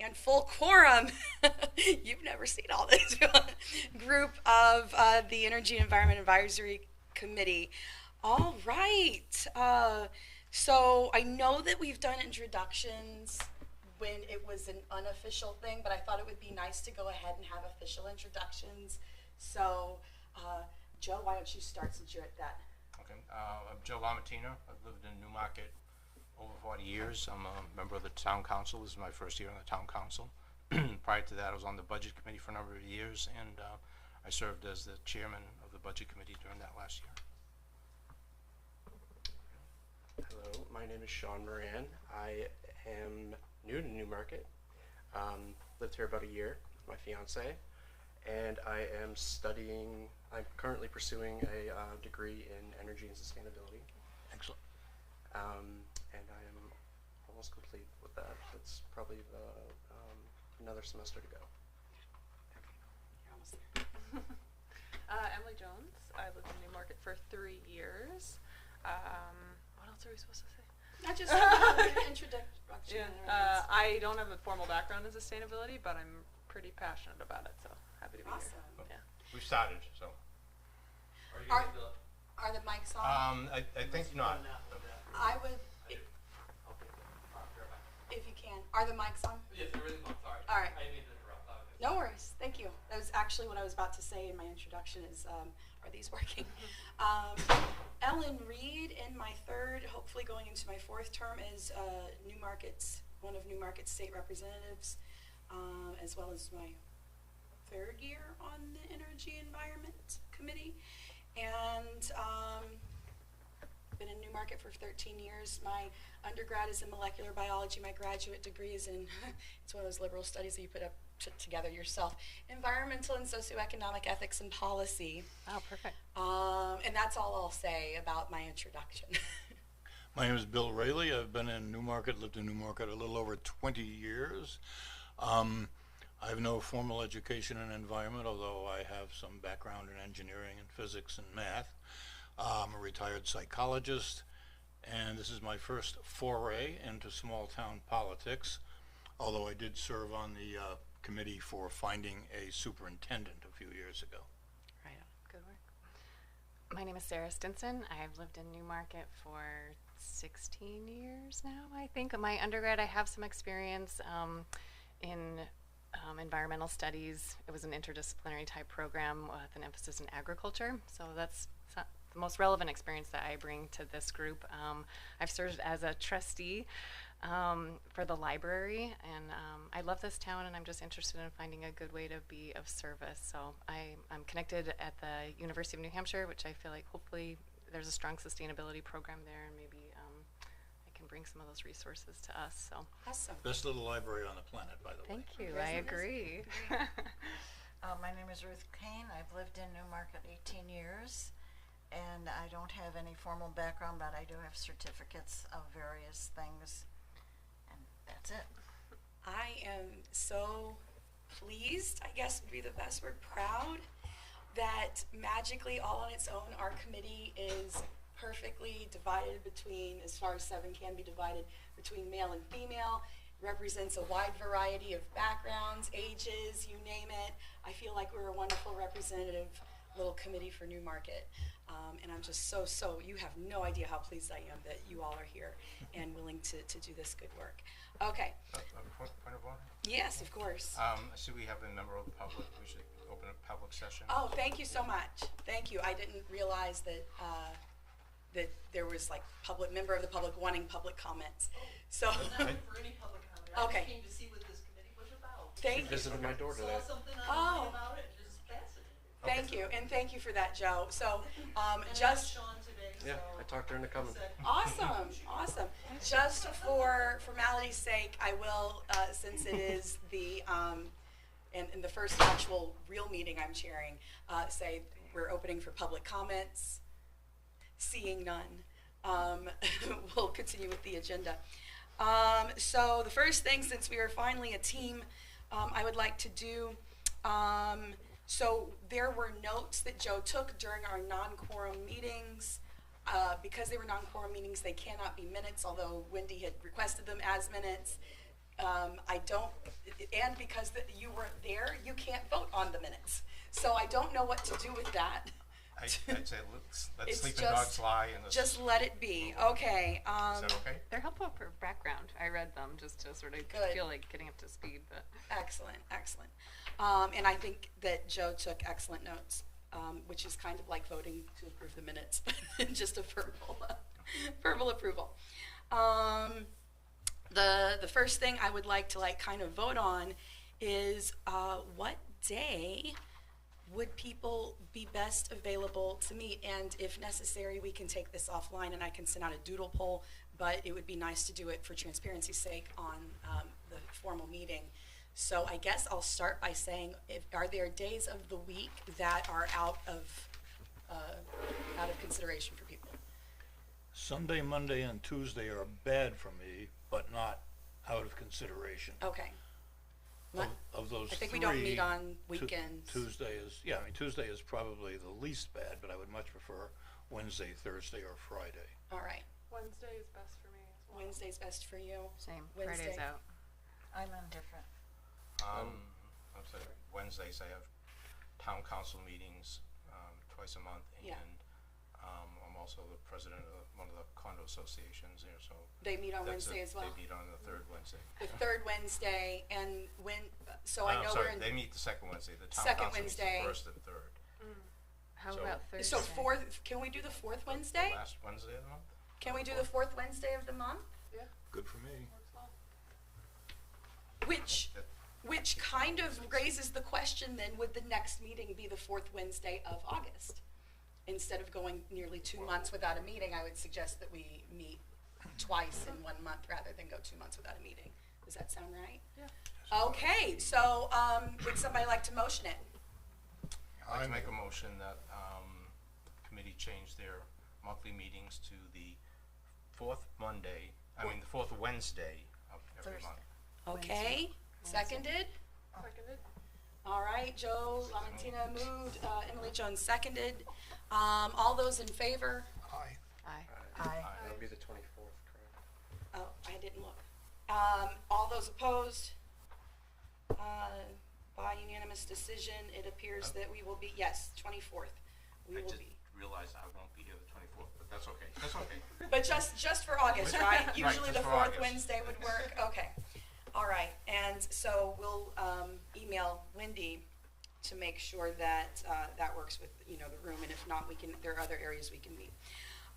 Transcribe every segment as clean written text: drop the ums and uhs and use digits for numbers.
and full quorum. You've never seen all this group of the Energy and Environment Advisory Committee. All right. So I know that we've done introductions when it was an unofficial thing, but I thought it would be nice to go ahead and have official introductions. So, Joe, why don't you start since you're at that? Okay. I'm Joe Lamatino. I've lived in Newmarket over 40 years. I'm a member of the town council. This is my first year on the town council. Prior to that, I was on the budget committee for a number of years, and I served as the chairman of the budget committee during that last year. Hello, my name is Sean Moran. I am new to Newmarket. Lived here about a year with my fiance, and I am studying. I'm currently pursuing a degree in energy and sustainability. Excellent. And I am almost complete with that. It's probably another semester to go. You're almost there. Emily Jones. I lived in Newmarket for 3 years. What else are we supposed to say? Not just introduction. Yeah. I don't have a formal background in sustainability, but I'm pretty passionate about it, so happy to be Awesome. here. Yeah. We started, so. Are the mics on? I think not. I would, if you can. Are the mics on? Yes, they're really not. Sorry. All right. I didn't mean to interrupt. No worries. Thank you. That was actually what I was about to say in my introduction is, are these working? Ellen Reed in my third, hopefully going into my fourth term, is one of Newmarket's state representatives, as well as my third year on the Energy Environment Committee. And been in Newmarket for 13 years. My undergrad is in molecular biology. My graduate degree is in, it's one of those liberal studies that you put up together yourself, environmental and socioeconomic ethics and policy. Oh, perfect. And that's all I'll say about my introduction. My name is Bill Rayleigh. I've been in Newmarket, lived in Newmarket a little over 20 years. I have no formal education in environment, although I have some background in engineering and physics and math. I'm a retired psychologist, and this is my first foray into small town politics, although I did serve on the committee for finding a superintendent a few years ago. Right on. Good work. My name is Sarah Stinson. I've lived in Newmarket for 16 years now, I think. My undergrad, I have some experience in environmental studies. It was an interdisciplinary type program with an emphasis in agriculture, so that's the most relevant experience that I bring to this group. I've served as a trustee for the library, and I love this town, and I'm just interested in finding a good way to be of service. So I'm connected at the University of New Hampshire, which I feel like hopefully there's a strong sustainability program there, and maybe I can bring some of those resources to us. So Awesome. Best little library on the planet, by the way. thank you. I agree. My name is Ruth Kane. I've lived in Newmarket 18 years, and I don't have any formal background, but I do have certificates of various things, and that's it. I am so pleased, I guess would be the best word, proud, that magically all on its own, our committee is perfectly divided between, as far as 7 can be divided, between male and female, represents a wide variety of backgrounds, ages, you name it. I feel like we're a wonderful representative little committee for Newmarket. And I'm just so, you have no idea how pleased I am that you all are here and willing to do this good work. Okay. Point of order? Yes, of course. I see we have a member of the public. We should open a public session. Oh, thank you so much. Thank you. I didn't realize that that there was like member of the public wanting public comments. So. I'm not looking for any public comment. I Okay. just came to see what this committee was about. Thank you. Visited my door today. Saw something Oh. about it. Just fascinating. Thank you, and thank you for that, Joe. So, And just Sean today. Yeah, so I talked her into coming. said- awesome. Just for formality's sake, I will, since it is the and the first actual real meeting I'm chairing, say we're opening for public comments. Seeing none, we'll continue with the agenda. So the first thing, since we are finally a team, I would like to do. So there were notes that Joe took during our non-quorum meetings. Because they were non-quorum meetings, they cannot be minutes, although Wendy had requested them as minutes. I don't, and because you weren't there, you can't vote on the minutes. So I don't know what to do with that. I'd say let It's sleeping just- dogs lie and Just let it be. Okay. Is that okay? They're helpful for background. I read them just to sort of Good. feel like getting up to speed, but. Excellent, excellent. And I think that Joe took excellent notes, which is kind of like voting to approve the minutes, just a verbal approval. The first thing I would like to kind of vote on is what day would people be best available to meet? And if necessary, we can take this offline and I can send out a doodle poll, but it would be nice to do it for transparency's sake on the formal meeting. So I guess I'll start by saying, are there days of the week that are out of consideration for people? Sunday, Monday, and Tuesday are bad for me, but not out of consideration. Okay. Of those I think three, we don't meet on weekends. Tuesday is probably the least bad, but I would much prefer Wednesday, Thursday, or Friday. All right. Wednesday is best for me as well. Wednesday's best for you. Same. Wednesday. Friday's out. I'm indifferent. I'm sorry, Wednesdays I have town council meetings twice a month, and Yeah. I'm also the president of one of the condo associations here, so They meet on that's Wednesday as well. They meet on the third Wednesday. The third Wednesday, and so I I'm know sorry, we're in. they meet the second Wednesday. The town Second council meets the Wednesday. first and third. How So- about Thursday? So can we do the fourth Wednesday? The last Wednesday of the month. Can we do the fourth Wednesday of the month? Good for me. Works well. Which kind of raises the question then, would the next meeting be the fourth Wednesday of August? Instead of going nearly 2 months without a meeting, I would suggest that we meet twice in 1 month rather than go 2 months without a meeting. Does that sound right? Yeah. Okay, so would somebody like to motion it? I'd like to make a motion that the committee change their monthly meetings to the fourth Wednesday of every Thursday. month. Okay, seconded? Seconded. All right, Joe Lamantina moved, Emily Jones seconded. All those in favor? Aye. Aye. Aye. It'll be the 24th, correct? Oh, I didn't look. All those opposed? By unanimous decision, it appears that we will be, yes, 24th. We I will just be. realized I won't be here the 24th, but that's okay. That's okay. But just for August, right? Usually just the for fourth August. Wednesday would work. Okay. All right. And so we'll email Wendy to make sure that that works with the room, and if not, there are other areas we can meet.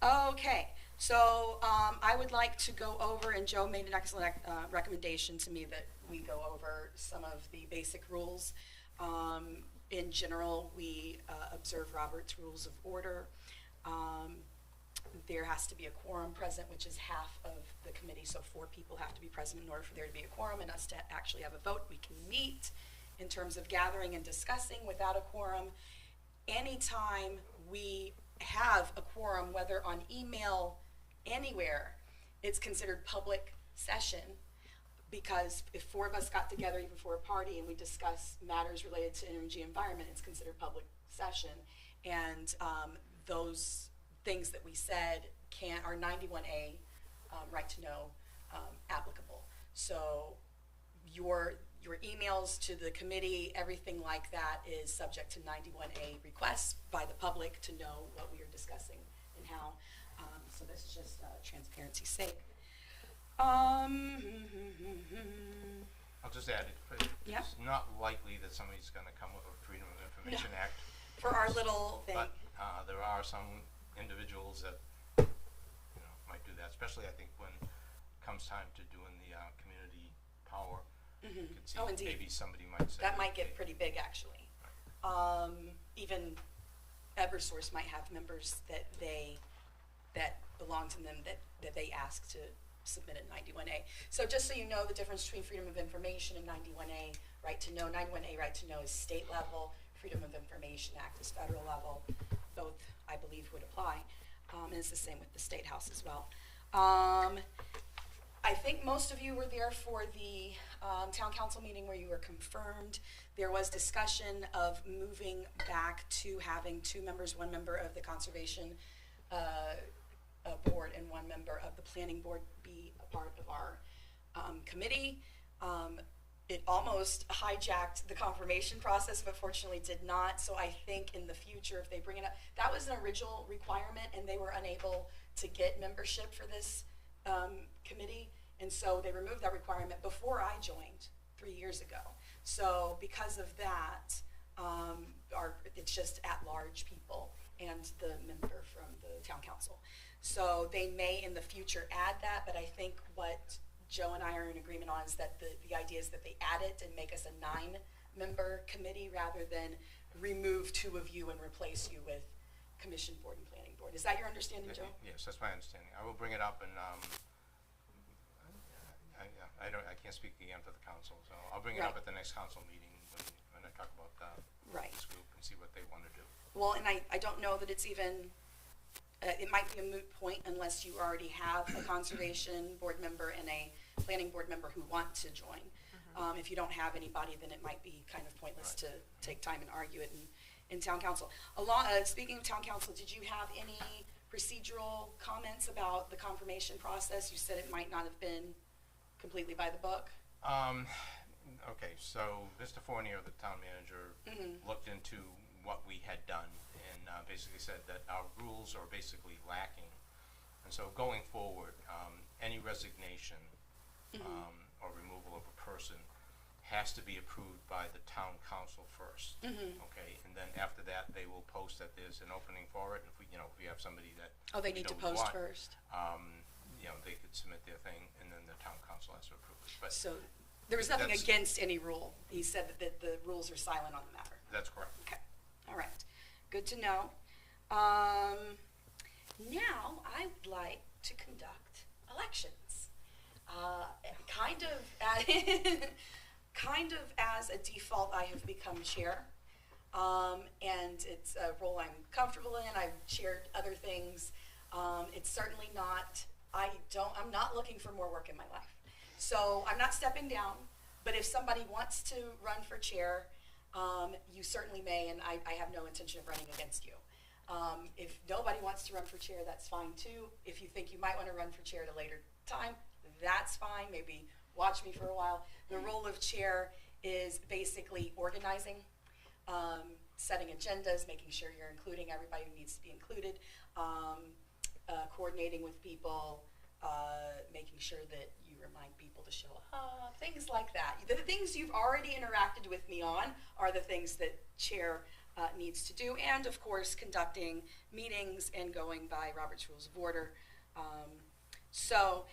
Okay. So I would like to go over, and Joe made an excellent recommendation to me that we go over some of the basic rules. In general, we observe Robert's Rules of Order. There has to be a quorum present, which is half of the committee, so 4 people have to be present in order for there to be a quorum and us to actually have a vote. We can meet in terms of gathering and discussing without a quorum. Anytime we have a quorum, whether on email, anywhere, it's considered public session, because if 4 of us got together even for a party and we discuss matters related to energy environment, it's considered public session. And those things that we said are 91A right to know applicable. So your emails to the committee, everything like that is subject to 91A requests by the public to know what we are discussing and how. So this is just transparency's sake. I'll just add, Yep. it's not likely that somebody's going to come with a Freedom of Information Act. For our little thing. But there are some individuals that might do that, especially I think when it comes time to doing the community power. You can see Oh, indeed. maybe somebody might say That might they- get pretty big, actually. Even Eversource might have members that belong to them that they ask to submit a 91A. So just so you know the difference between Freedom of Information and 91A right to know. 91A right to know is state level. Freedom of Information Act is federal level. Both, I believe, would apply. And it's the same with the State House as well. I think most of you were there for the town council meeting where you were confirmed. There was discussion of moving back to having 2 members, 1 member of the conservation board and 1 member of the planning board be a part of our committee. It almost hijacked the confirmation process, but fortunately did not. So I think in the future, if they bring it up, that was an original requirement, and they were unable to get membership for this committee, and so they removed that requirement before I joined 3 years ago. So because of that, it's just at-large people and the member from the town council. So they may in the future add that, but I think what Joe and I are in agreement on is that the idea is that they add it and make us a 9-member committee rather than remove 2 of you and replace you with commission board and planning board. Is that your understanding, Joe? Yes, that's my understanding. I will bring it up, and I can't speak again for the council, so I'll bring it up Right. at the next council meeting when I talk about Right. this group and see what they want to do. Well, and I don't know that it's even, it might be a moot point unless you already have a conservation board member and a planning board member who want to join. If you don't have anybody, then it might be kind of pointless to take time and argue it in town council. Speaking of town council, did you have any procedural comments about the confirmation process? You said it might not have been completely by the book. Okay, so Mr. Fournier, the town manager, looked into what we had done and basically said that our rules are basically lacking. And so going forward, any resignation or removal of a person has to be approved by the town council first. Okay, and then after that, they will post that there's an opening for it. And if we have somebody that They we need to don't post want, first. they could submit their thing, and then the town council has to approve it. But So there was nothing that's- against any rule. He said that the rules are silent on the matter. that's correct. Okay, all right, good to know. Now I would like to conduct elections. Kind of as a default, I have become chair. And it's a role I'm comfortable in. I've chaired other things. It's certainly not, I'm not looking for more work in my life. So I'm not stepping down, but if somebody wants to run for chair, you certainly may, and I have no intention of running against you. If nobody wants to run for chair, that's fine too. If you think you might want to run for chair at a later time, that's fine. Maybe watch me for a while. The role of chair is basically organizing, setting agendas, making sure you're including everybody who needs to be included, coordinating with people, making sure that you remind people to show up, things like that. The things you've already interacted with me on are the things that chair needs to do, and of course conducting meetings and going by Robert's Rules of Order. So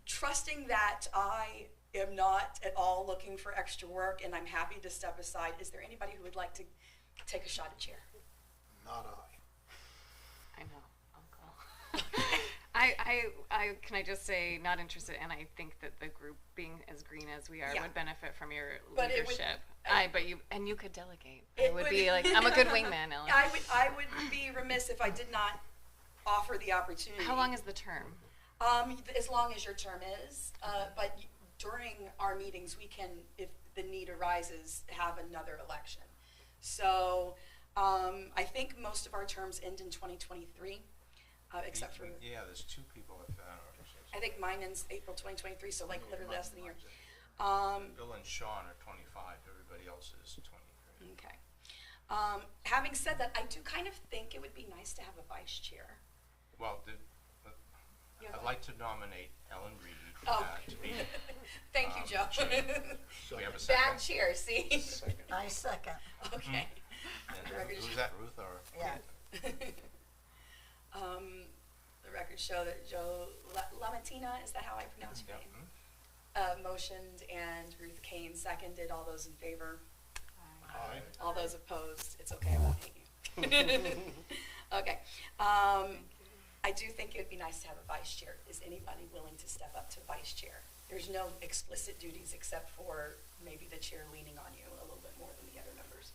trusting that I am not at all looking for extra work and I'm happy to step aside, is there anybody who would like to take a shot at chair? Not I. I know, Uncle. Can I just say, not interested, and I think that the group being as green as we are Yeah. would benefit from your But it would- leadership. You could delegate. It It would would- be like, I'm a good wingman, Ellen. I would be remiss if I did not offer the opportunity. How long is the term? As long as your term is, but during our meetings, we can, if the need arises, have another election. So, I think most of our terms end in 2023, except for, Yeah, there's 2 people at that. I think mine ends April 2023, so like literally less than a year. Bill and Sean are 25. Everybody else is 23. Okay. Having said that, I do kind of think it would be nice to have a vice chair. Well, You I'd have like to nominate Ellen Reed Oh. to be. Thank you, Joe. We have a Bad second. chair, see? Second. I second. Okay. And who's that, Ruth or? Yeah. The records show that Joe Lamatina, is that how I pronounce your Yep. name? Motioned and Ruth Kane seconded. All those in favor? Aye. All those opposed? It's okay, I won't hate you. Okay. I do think it would be nice to have a vice chair. Is anybody willing to step up to vice chair? There's no explicit duties except for maybe the chair leaning on you a little bit more than the other members.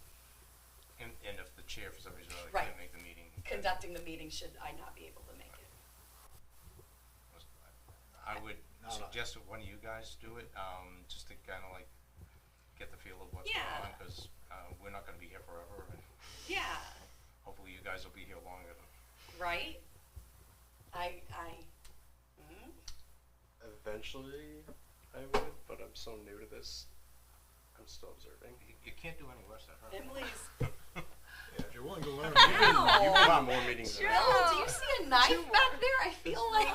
And if the chair for some reason Right. can't make the meeting. Conducting the meeting should I not be able to make it. I would No, no. suggest that one of you guys do it, just to kind of like get the feel of what's Yeah. going on, because we're not going to be here forever, and Yeah, hopefully you guys will be here longer. right? I Eventually, I would, but I'm so new to this. I'm still observing. You can't do any worse than her. Emily's. Yeah, if you're willing to learn. Ow! You've been to more meetings than I have. Jill, do you see a knife back there? I feel like.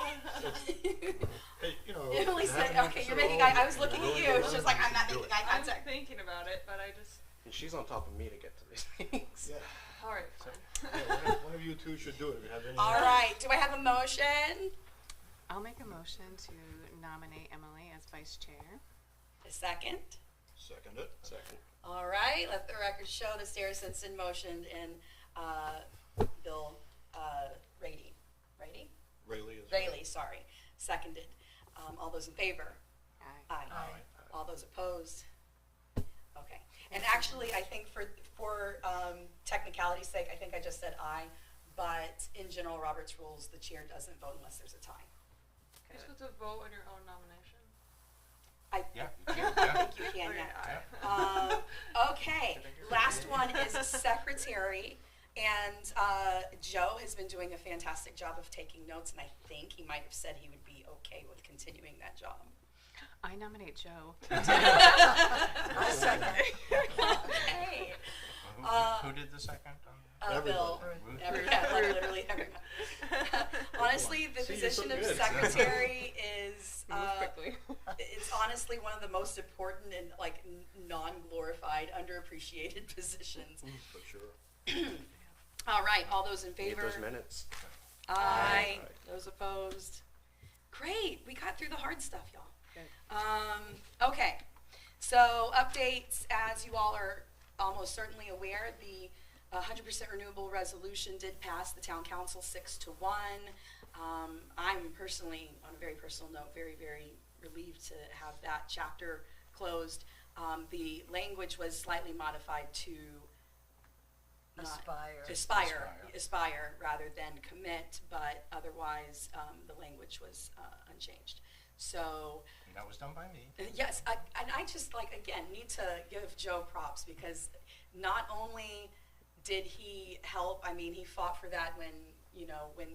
Hey, you know, Emily you said, have "Okay, to you're do making all eye." I the- was looking you're at willing you. to She was learn, like, "I'm not you making should do eye I'm contact." thinking about it, but I just. And she's on top of me to get to these meetings. it. All right, So, fine. yeah, one of you two should do it. If you have any. All right. Do I have a motion? I'll make a motion to nominate Emily as vice chair. A second. Second it. Second. All right. Let the record show that Sarah Stinson motioned and Bill Rady. Rayleigh, sorry. Seconded. All those in favor? Aye. Aye. Aye. All those opposed? Okay. And actually, I think for technicality's sake, I think I just said aye. But in general Robert's rules, the chair doesn't vote unless there's a tie. You're supposed to vote on your own nomination. Yeah. I think you can, Okay, yeah. aye. Okay, last one is secretary, and Joe has been doing a fantastic job of taking notes, and I think he might have said he would be okay with continuing that job. I nominate Joe. I second. Okay. Who did the second? Bill. Ruth? Everyone, literally everyone. Honestly, the See, you're so position of good. secretary is Move quickly. it's honestly one of the most important and like non-glorified, underappreciated positions. For sure. All right, all those in Need favor? those minutes. Aye. Aye. Those opposed? Great, we got through the hard stuff, y'all. Good. Okay, so updates, as you all are almost certainly aware, the 100% renewable resolution did pass the town council 6-1. I'm personally, on a very personal note, very, very relieved to have that chapter closed. The language was slightly modified to aspire rather than commit, but otherwise the language was unchanged. So And that was done by me. yes, and I just again need to give Joe props because not only did he help, I mean he fought for that when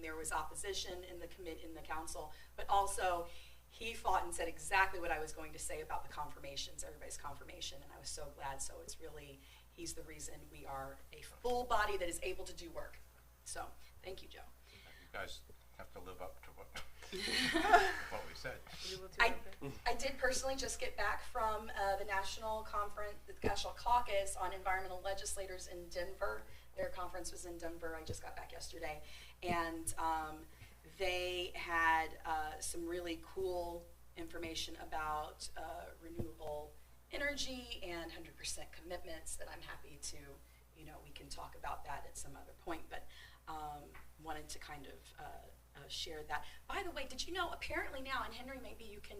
there was opposition in the council, but also he fought and said exactly what I was going to say about the confirmations, everybody's confirmation, and I was so glad. So it's really, he's the reason we are a full body that is able to do work. So thank you, Joe. You guys have to live up to what we said. You will too, I okay. did personally just get back from the National Caucus on Environmental Legislators in Denver. Their conference was in Denver. I just got back yesterday. And they had some really cool information about renewable energy and 100% commitments that I'm happy to, we can talk about that at some other point, but wanted to kind of share that. By the way, did you know, apparently now, and Henry, maybe you can,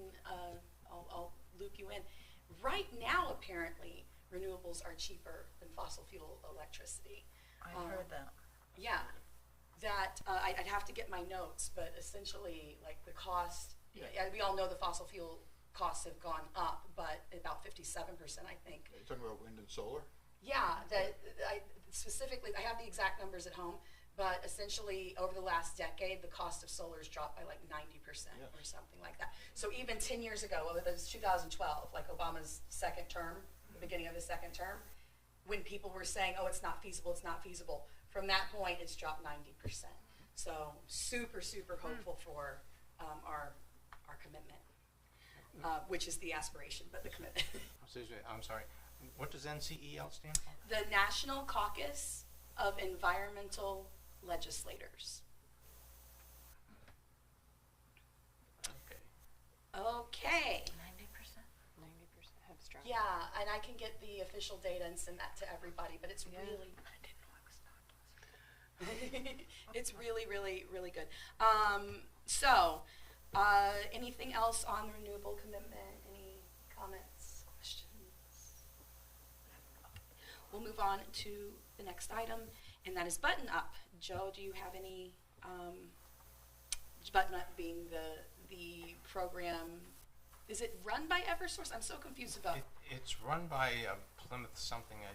I'll loop you in. Right now, apparently, renewables are cheaper than fossil fuel electricity. I heard that. Yeah, that I'd have to get my notes, but essentially, like the cost, Yeah. we all know the fossil fuel costs have gone up, but about 57%, I think. Are you talking about wind and solar? Yeah, specifically, I have the exact numbers at home, but essentially, over the last decade, the cost of solar has dropped by like 90% or something like that. So even 10 years ago, it was 2012, like Obama's second term, the beginning of his second term, when people were saying, oh, it's not feasible, from that point, it's dropped 90%. So super, super hopeful for our commitment, which is the aspiration, but the commitment. Excuse me, I'm sorry. What does NCEL stand for? The National Caucus of Environmental Legislators. Okay. Okay. 90%? 90% has dropped. Yeah, and I can get the official data and send that to everybody, but it's really, it's really, really, really good. So, anything else on the renewable commitment? Any comments, questions? We'll move on to the next item, and that is button up. Joe, do you have any, button up being the program, is it run by Eversource? I'm so confused about. It's run by Plymouth something, I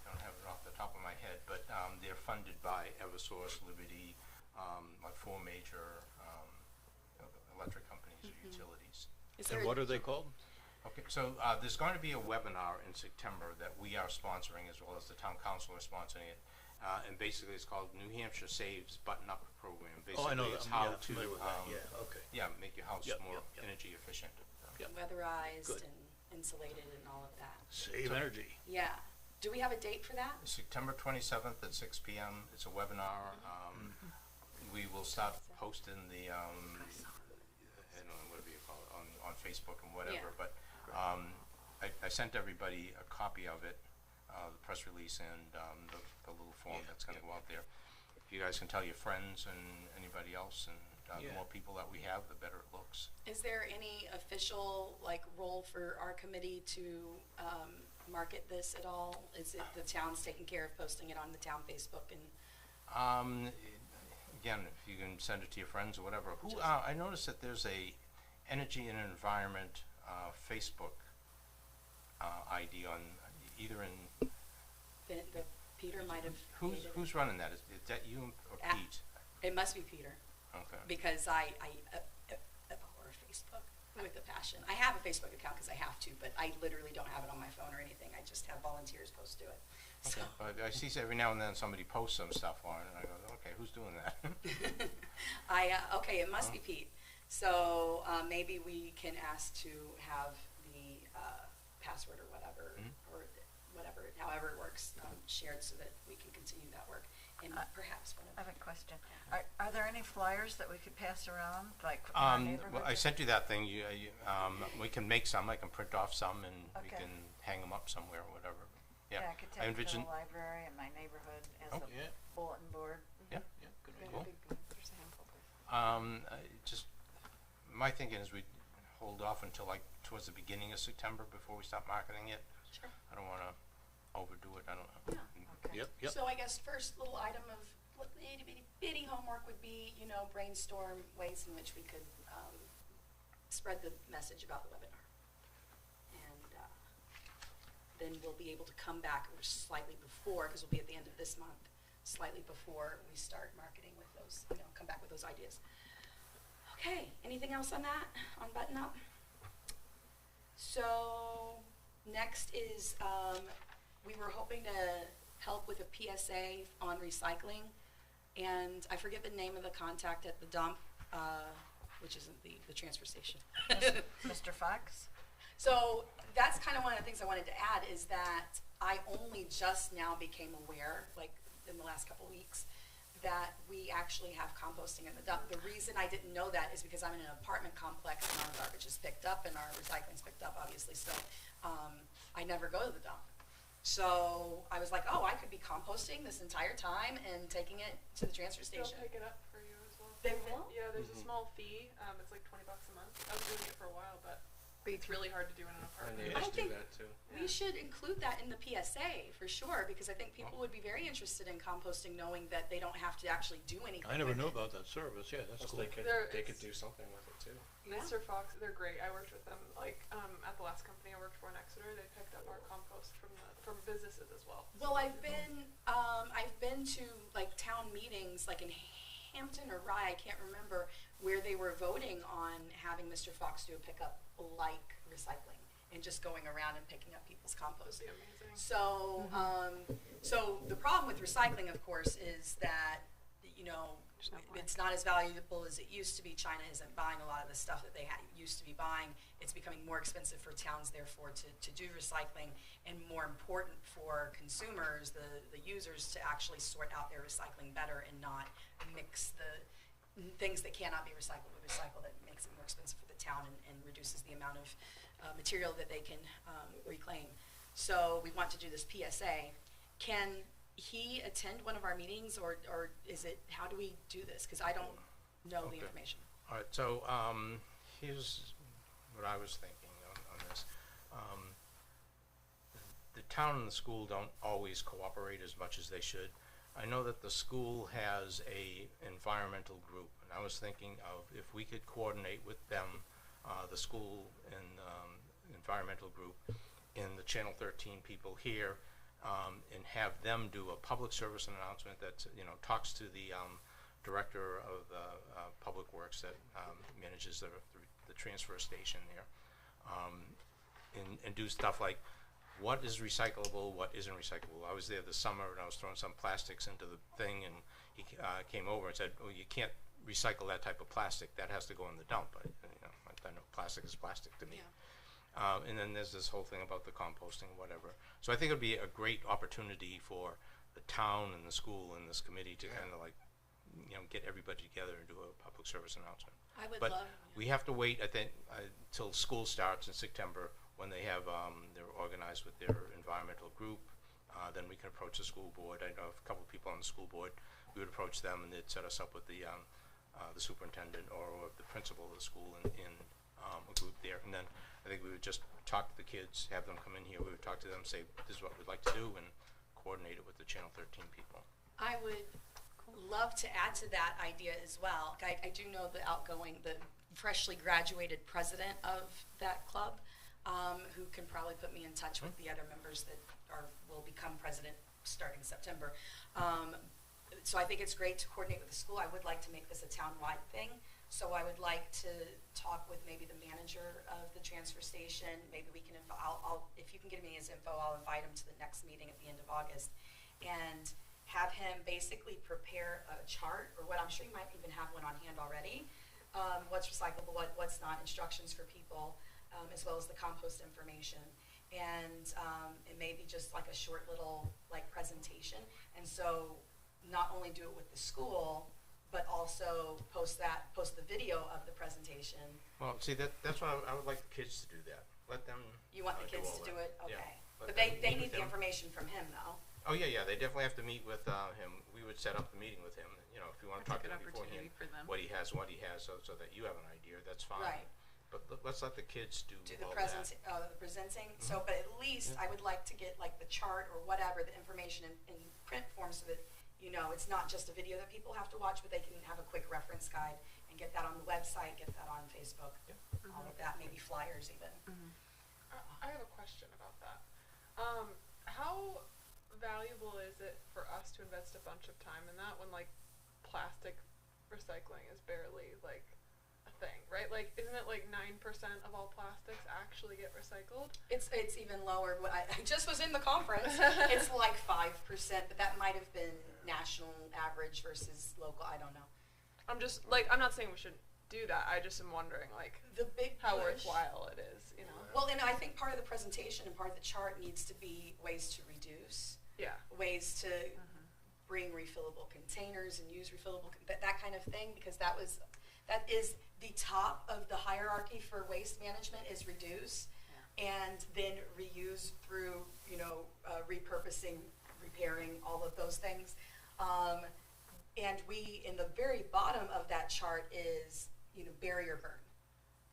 don't have it off the top of my head, but they're funded by Eversource, Liberty, like 4 major electric companies or utilities. Is there And what are they called? Okay, so there's going to be a webinar in September that we are sponsoring as well as the town council are sponsoring it. And basically it's called New Hampshire Saves Button Up Program. Oh, I know Basically that. it's I'm how to, familiar with that. Yeah, okay. yeah, make your house Yep, more yep, yep. energy efficient. Yep. Weatherized Good. and insulated and all of that. Save energy. Yeah. Do we have a date for that? September 27th at 6 p.m. It's a webinar. We will start posting the, I don't know, whatever you call it, on Facebook and whatever. Yeah. But I sent everybody a copy of it, the press release and the little form that's going to go out there. If you guys can tell your friends and anybody else, and the more people that we have, the better it looks. Is there any official role for our committee to market this at all? Is it the town's taking care of posting it on the town Facebook and? Again, if you can send it to your friends or whatever. I noticed that there's a energy and environment Facebook ID on either in. The Peter might have. created it. Who's running that? Is that you or Pete? It must be Peter, Okay. because I abhor Facebook with a passion. I have a Facebook account because I have to, but I literally don't have it on my phone or anything. I just have volunteers post to it. So. But I see every now and then somebody posts some stuff on it, and I go, okay, who's doing that? Okay, it must be Pete. So maybe we can ask to have the password or whatever, or whatever, however it works, shared so that we can continue that work. And perhaps one of I have a question. Are there any flyers that we could pass around, like from our Well, neighborhood? I sent you that thing. We can make some. I can print off some, and we Okay. can hang them up somewhere or whatever. Yeah, I could take it to the library in my neighborhood as Oh, a yeah. bulletin board. Yeah, good Maybe idea. a big group, there's a handful of Just my thinking is we hold off until towards the beginning of September before we start marketing it. Sure. I don't want to overdo it. I don't know. Okay. Yep, yep. So I guess first little item of itty bitty homework would be, brainstorm ways in which we could spread the message about the webinar. And then we'll be able to come back slightly before, because we'll be at the end of this month, slightly before we start marketing with those, come back with those ideas. Okay, anything else on that, on Button Up? So next is, we were hoping to help with a PSA on recycling, and I forget the name of the contact at the dump, which isn't the transfer station. Mr. Fox? So that's kind of one of the things I wanted to add, is that I only just now became aware, in the last couple weeks, that we actually have composting in the dump. The reason I didn't know that is because I'm in an apartment complex and our garbage is picked up and our recycling's picked up, obviously, so I never go to the dump. So I was like, oh, I could be composting this entire time and taking it to the transfer They'll station. pick it up for you as well. They will? Yeah, there's a small fee. It's like $20 a month. I was doing it for a while, but it's really hard to do in an My apartment. neighbors do think- that too. We should include that in the PSA for sure, because I think people would be very interested in composting, knowing that they don't have to actually do anything. I never with knew it. about that service. Yeah, that's Plus cool. they could It's- do something with it too. Yeah. Mr. Fox, they're great. I worked with them at the last company I worked for in Exeter. They picked up our compost from businesses as well. Well, I've been to town meetings in Hampton or Rye, I can't remember, where they were voting on having Mr. Fox do a pickup like recycling and just going around and picking up people's compost. It'd be amazing. So, so the problem with recycling, of course, is that, There's no it's not as valuable as it used to be. China isn't buying a lot of the stuff that they used to be buying. It's becoming more expensive for towns, therefore, to do recycling, and more important for consumers, the users, to actually sort out their recycling better and not mix the things that cannot be recycled with recycle. That makes it more expensive for the town and reduces the amount of material that they can reclaim. So we want to do this PSA. Can he attend one of our meetings, or is it, how do we do this? Because I don't know the Okay. information. All right, so here's what I was thinking on this. The town and the school don't always cooperate as much as they should. I know that the school has a environmental group, and I was thinking of if we could coordinate with them, the school and environmental group, and the Channel 13 people here, and have them do a public service announcement that talks to the director of Public Works that manages the transfer station there, and do stuff like what is recyclable, what isn't recyclable. I was there this summer and I was throwing some plastics into the thing, and he came over and said, "Oh, you can't recycle that type of plastic. That has to go in the dump." I know plastic is plastic to me. Yeah. And then there's this whole thing about the composting, whatever. So I think it'd be a great opportunity for the town and the school and this committee to kind of like, get everybody together and do a public service announcement. I would But love. we have to wait, I think, till school starts in September, when they have, they're organized with their environmental group. Then we can approach the school board. I know a couple of people on the school board. We would approach them, and they'd set us up with the superintendent or the principal of the school in a group there. And then I think we would just talk to the kids, have them come in here. We would talk to them, say, "This is what we'd like to do," and coordinate it with the Channel 13 people. I would love to add to that idea as well. I do know the freshly graduated president of that club, who can probably put me in touch with the other members that will become president starting September. So I think it's great to coordinate with the school. I would like to make this a town-wide thing. So I would like to talk with maybe the manager of the transfer station. Maybe we can, if you can give me his info, I'll invite him to the next meeting at the end of August and have him basically prepare a chart, or what I'm sure you might even have one on hand already. What's recyclable, what's not, instructions for people, as well as the compost information. And maybe just like a short little presentation. And so not only do it with the school, but also post the video of the presentation. Well, see, that's what I would like the kids to do that. Let them. You want the kids all to do that. it? Okay. Yeah. But they need the information from him, though. Oh, yeah, they definitely have to meet with him. We would set up the meeting with him. If you want to talk to him beforehand, what he has, so that you have an idea, that's fine. Right. But let's let the kids do The all presenting. that. So, but at least I would like to get the chart or whatever, the information in print form, so that it's not just a video that people have to watch, but they can have a quick reference guide and get that on the website, get that on Facebook, all of that, maybe flyers even. I have a question about that. How valuable is it for us to invest a bunch of time in that when plastic recycling is barely a thing, right? Isn't it 9% of all plastics actually get recycled? It's even lower. I just was in the conference. It's 5%, but that might have been national average versus local. I don't know. I'm just I'm not saying we shouldn't do that. I just am wondering the big how push, worthwhile it is, Well, and I think part of the presentation and part of the chart needs to be ways to reduce. Yeah. Ways to bring refillable containers and use refillable that kind of thing, because that is the top of the hierarchy for waste management is reduce, and then reuse through repurposing, repairing, all of those things. And we, in the very bottom of that chart is barrier burn,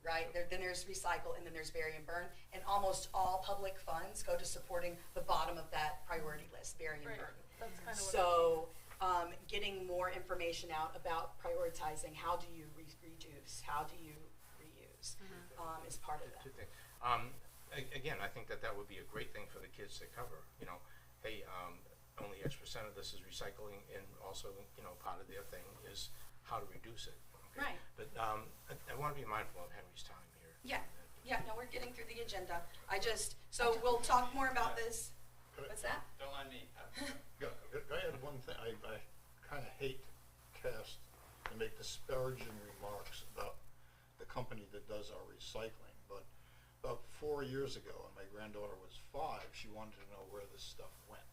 right? Then there's recycle, and then there's bury and burn, and almost all public funds go to supporting the bottom of that priority list, bury and burn. That's kind of So getting more information out about prioritizing, how do you reduce, how do you reuse, is part of that. Two things. Again, I think that would be a great thing for the kids to cover. Hey, only X% of this is recycling, and also, part of their thing is how to reduce it. Okay? Right. But I want to be mindful of Henry's time here. Yeah, no, we're getting through the agenda. So we'll talk more about this. What's that? Don't mind me. I had one thing. I kind of hate cast and make disparaging remarks about the company that does our recycling, but about 4 years ago, when my granddaughter was 5, she wanted to know where this stuff went.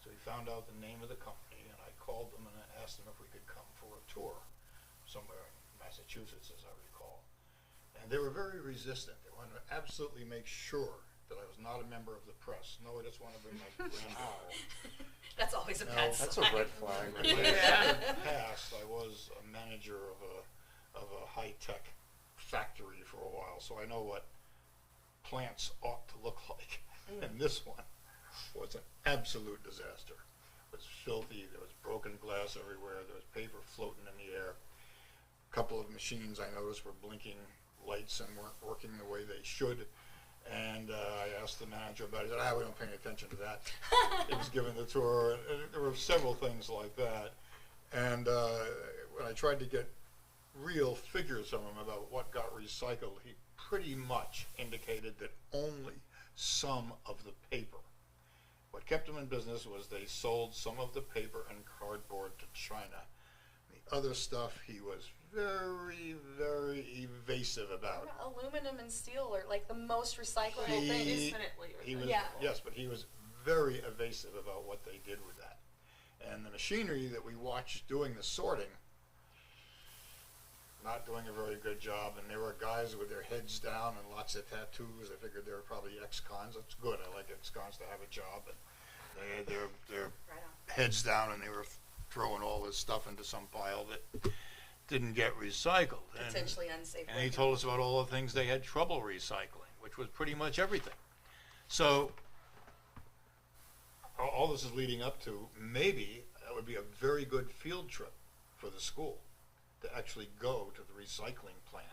So we found out the name of the company, and I called them and I asked them if we could come for a tour somewhere in Massachusetts, as I recall. And they were very resistant. They wanted to absolutely make sure that I was not a member of the press. No, I just want to bring my granddaughter. That's always a bad sign. That's a red flag. In the past, I was a manager of a high-tech factory for a while, so I know what plants ought to look like. And this one was an absolute disaster. It was filthy. There was broken glass everywhere. There was paper floating in the air. A couple of machines I noticed were blinking lights and weren't working the way they should. And I asked the manager about it. He said, we don't pay any attention to that. He was given the tour. And there were several things like that. And when I tried to get real figures from him about what got recycled, he pretty much indicated that only some of the paper. What kept them in business was they sold some of the paper and cardboard to China. The other stuff he was very, very evasive about. Aluminum and steel are like the most recyclable He- things. Infinitely He was, Yeah. yes, but he was very evasive about what they did with that. And the machinery that we watched doing the sorting, not doing a very good job, and there were guys with their heads down and lots of tattoos. I figured they were probably ex-cons. That's good. I like ex-cons to have a job, but they had their Right on. heads down, and they were throwing all this stuff into some pile that didn't get recycled. Potentially unsafe. And he working. told us about all the things they had trouble recycling, which was pretty much everything. So all this is leading up to, maybe that would be a very good field trip for the school to actually go to the recycling plant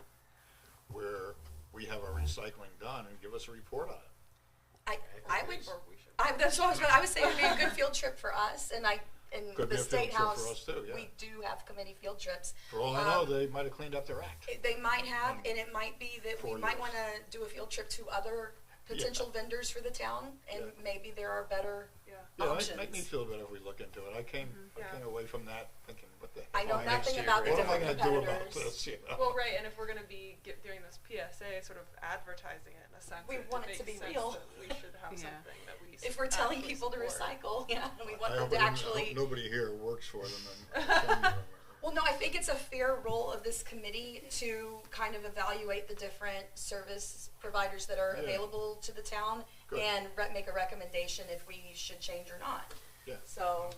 where we have our recycling done and give us a report on it. I would. Or we should. That's what I was going. I would say it would be a good field trip for us, and in Could be the a field state trip house, for us too, yeah. we do have committee field trips. For all I know, they might have cleaned up their act. They might have, and it might be that we 4 might years. want to do a field trip to other potential vendors for the town, and Yeah. maybe there are better Yeah. Yeah, options. make me feel better if we look into it. I came Yeah. away from that thinking, what the I know heck? nothing year, about the What am I different gonna do about competitors. this, you know? Well, right, and if we're going to be doing this PSA, sort of advertising it in a sense, We want it to makes be sense real. that we should have Yeah. something that we If we're telling actually people to support. recycle, yeah, and we want I them hope to I hope actually. nobody here works for them and send them. Well, no, I think it's a fair role of this committee to kind of evaluate the different service providers that are Yeah. available to the town Good. and make a recommendation if we should change or not. Yeah. So,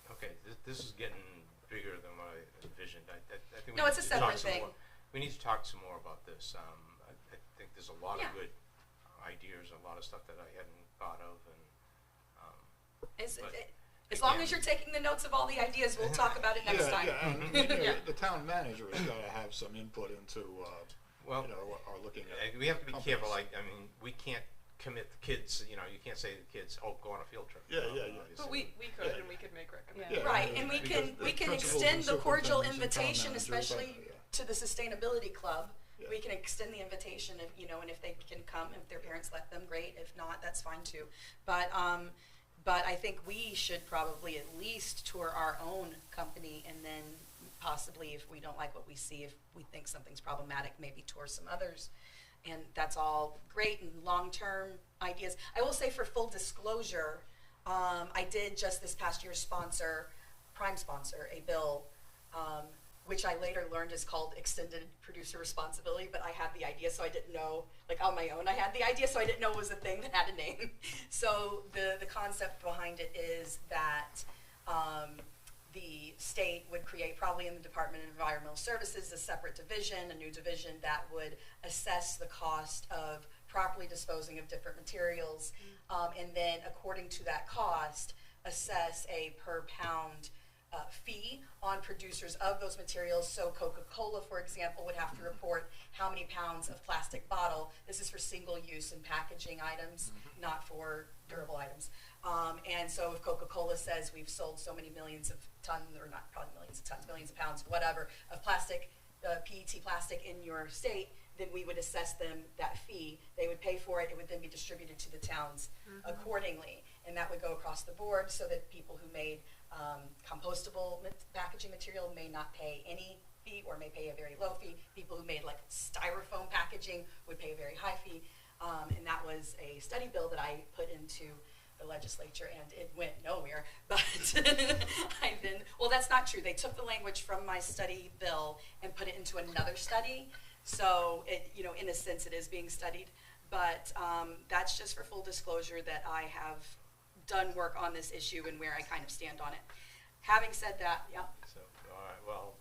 Okay, this is getting bigger than what I envisioned. I think we No, need it's a to talk separate some thing. more. We need to talk some more about this. I think there's a lot Yeah. of good ideas, a lot of stuff that I hadn't thought of, and as, But, as long again- as you're taking the notes of all the ideas, we'll talk about it next Yeah, time. yeah, and, you know, Yeah. the town manager has gotta have some input into, well, you know, our looking at. we have to be careful. companies. I mean, we can't commit the kids. You know, you can't say to the kids, "Oh, go on a field trip." Yeah, You know, yeah, yeah. obviously. But we could, Yeah. and we could make recommendations. Yeah, Right, yeah, and we because can the we can principals extend and the cordial superintendents and town invitation, managers, especially yeah. to the sustainability club. Yeah. We can extend the invitation if and if they can come, if their parents let them, great. If not, that's fine too. But I think we should probably at least tour our own company, and then possibly, if we don't like what we see, if we think something's problematic, maybe tour some others. And that's all great and long-term ideas. I will say, for full disclosure, I did just this past year prime sponsor, a bill, which I later learned is called extended producer responsibility, but I had the idea, so I didn't know, like on my own I had the idea, so I didn't know it was a thing that had a name. So the concept behind it is that the state would create, probably in the Department of Environmental Services, a separate division, a new division that would assess the cost of properly disposing of different materials, and then according to that cost, assess a per pound fee on producers of those materials. So Coca-Cola, for example, would have to report how many pounds of plastic bottle. This is for single-use and packaging items, not for durable items. And so if Coca-Cola says we've sold so many millions of tons, or not probably millions of tons, millions of pounds, whatever, of plastic, PET plastic in your state, then we would assess them that fee. They would pay for it. It would then be distributed to the towns accordingly. And that would go across the board, so that people who made compostable packaging material may not pay any fee, or may pay a very low fee. People who made like styrofoam packaging would pay a very high fee. And that was a study bill that I put into the legislature, and it went nowhere. But well, that's not true. They took the language from my study bill and put it into another study. So it, in a sense, it is being studied. But that's just for full disclosure that I have done work on this issue and where I kind of stand on it. Having said that, yeah. So, all right. Well,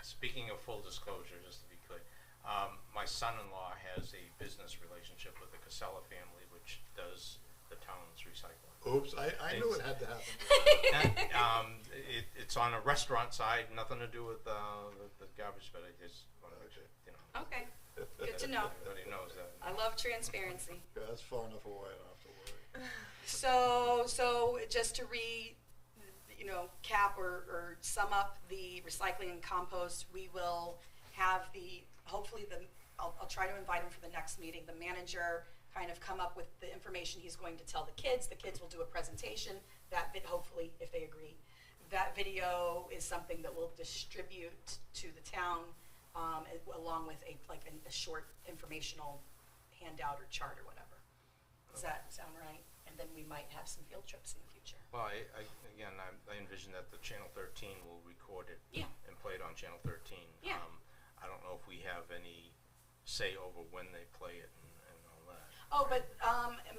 speaking of full disclosure, just to be clear, my son-in-law has a business relationship with the Casella family, which does the town's recycling. Oops, I knew it had to happen. And, it's on a restaurant side, nothing to do with the garbage, but I just wanted to, Okay, good to know. everybody knows that. I love transparency. Yeah, that's far enough away, I don't have to worry. So just to cap or sum up the recycling and compost, we will have hopefully I'll try to invite him for the next meeting, the manager kind of come up with the information he's going to tell the kids will do a presentation, hopefully, if they agree. That video is something that we'll distribute to the town, along with a short informational handout or chart or whatever. Does that sound right? And then we might have some field trips in the future. Well, I envision that the Channel 13 will record it and play it on Channel 13. Yeah. I don't know if we have any say over when they play it and all that. Oh, but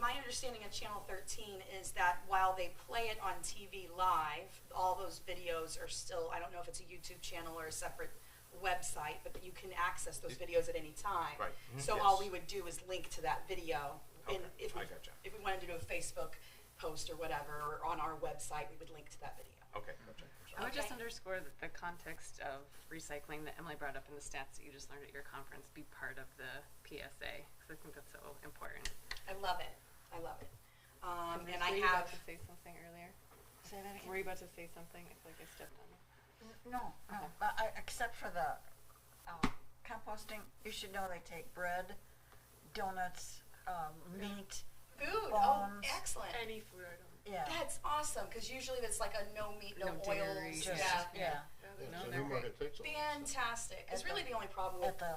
my understanding of Channel 13 is that while they play it on TV live, all those videos are still, I don't know if it's a YouTube channel or a separate website, but you can access those videos at any time. Right. So Yes. all we would do is link to that video. Okay, If I gotcha. we wanted to do a Facebook post or whatever, or on our website, we would link to that video. Okay, gotcha. I would just Okay. underscore that the context of recycling that Emily brought up in the stats that you just learned at your conference be part of the PSA, because I think that's so important. I love it. I love it. And I Were you have, about to say something earlier? Say that again? Were you about to say something? I feel like I stepped on you. No, Okay. but except for the composting, you should know they take bread, donuts, meat. food. Bones. Oh, excellent. Any food item. Yeah. That's awesome, because usually that's like a no meat, no, No dairy, oils. Just, Yeah. yeah. No, So they're Newmarket takes all this stuff. Fantastic. It's At really the only problem with At the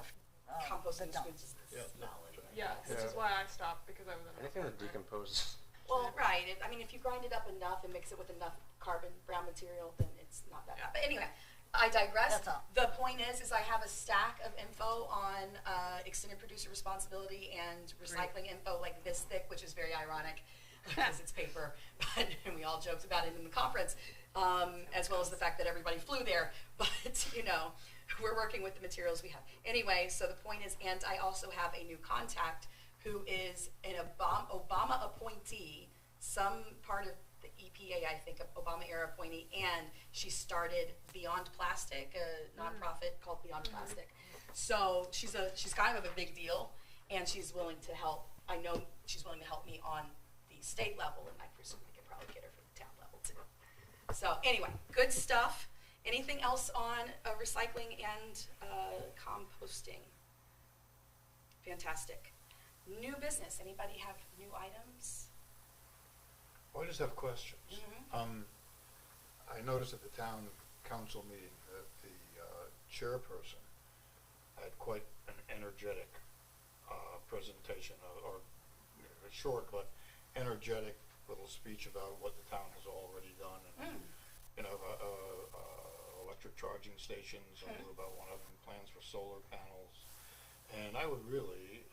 composting the foods is the Yeah. smell. Anyway. Yeah, which is Yeah. why I stopped because I was in a Anything that nightmare. decomposes. Well, right. I mean, if you grind it up enough and mix it with enough carbon brown material, then it's not that bad. But anyway, I digress. That's all. The point is I have a stack of info on extended producer responsibility and recycling info like this thick, which is very ironic because it's paper, but and we all joked about it in the conference, as well as the fact that everybody flew there. But we're working with the materials we have. Anyway, so the point is, and I also have a new contact who is an Obama appointee, some part of the EPA, I think, Obama era appointee, and she started Beyond Plastic, a nonprofit called Beyond Plastic. So she's kind of a big deal, and she's willing to help. I know she's willing to help me on the state level, and I presume we could probably get her for the town level too. So anyway, good stuff. Anything else on recycling and composting? Fantastic. New business. Anybody have new items? Well, I just have questions. Mhm. I noticed at the town council meeting that the chairperson had quite an energetic presentation, or a short but energetic little speech about what the town has already done, and electric charging stations. I knew about one of them, plans for solar panels, and I would really,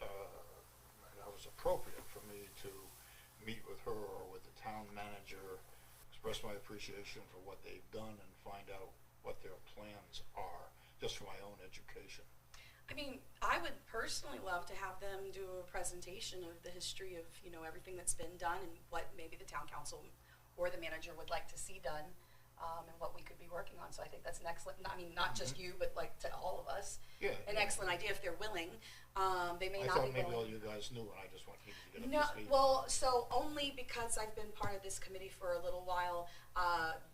that was appropriate for me to meet with her or with the town manager, express my appreciation for what they've done, and find out what their plans are, just for my own education. I mean, I would personally love to have them do a presentation of the history of, everything that's been done and what maybe the town council or the manager would like to see done, and what we could be working on. So I think that's an excellent, I mean, not just you, but like to all of us, Yeah. an excellent idea if they're willing. They may I not thought be maybe all willing. you guys knew, and I just wanted you to get No, up to speed. well, so only because I've been part of this committee for a little while.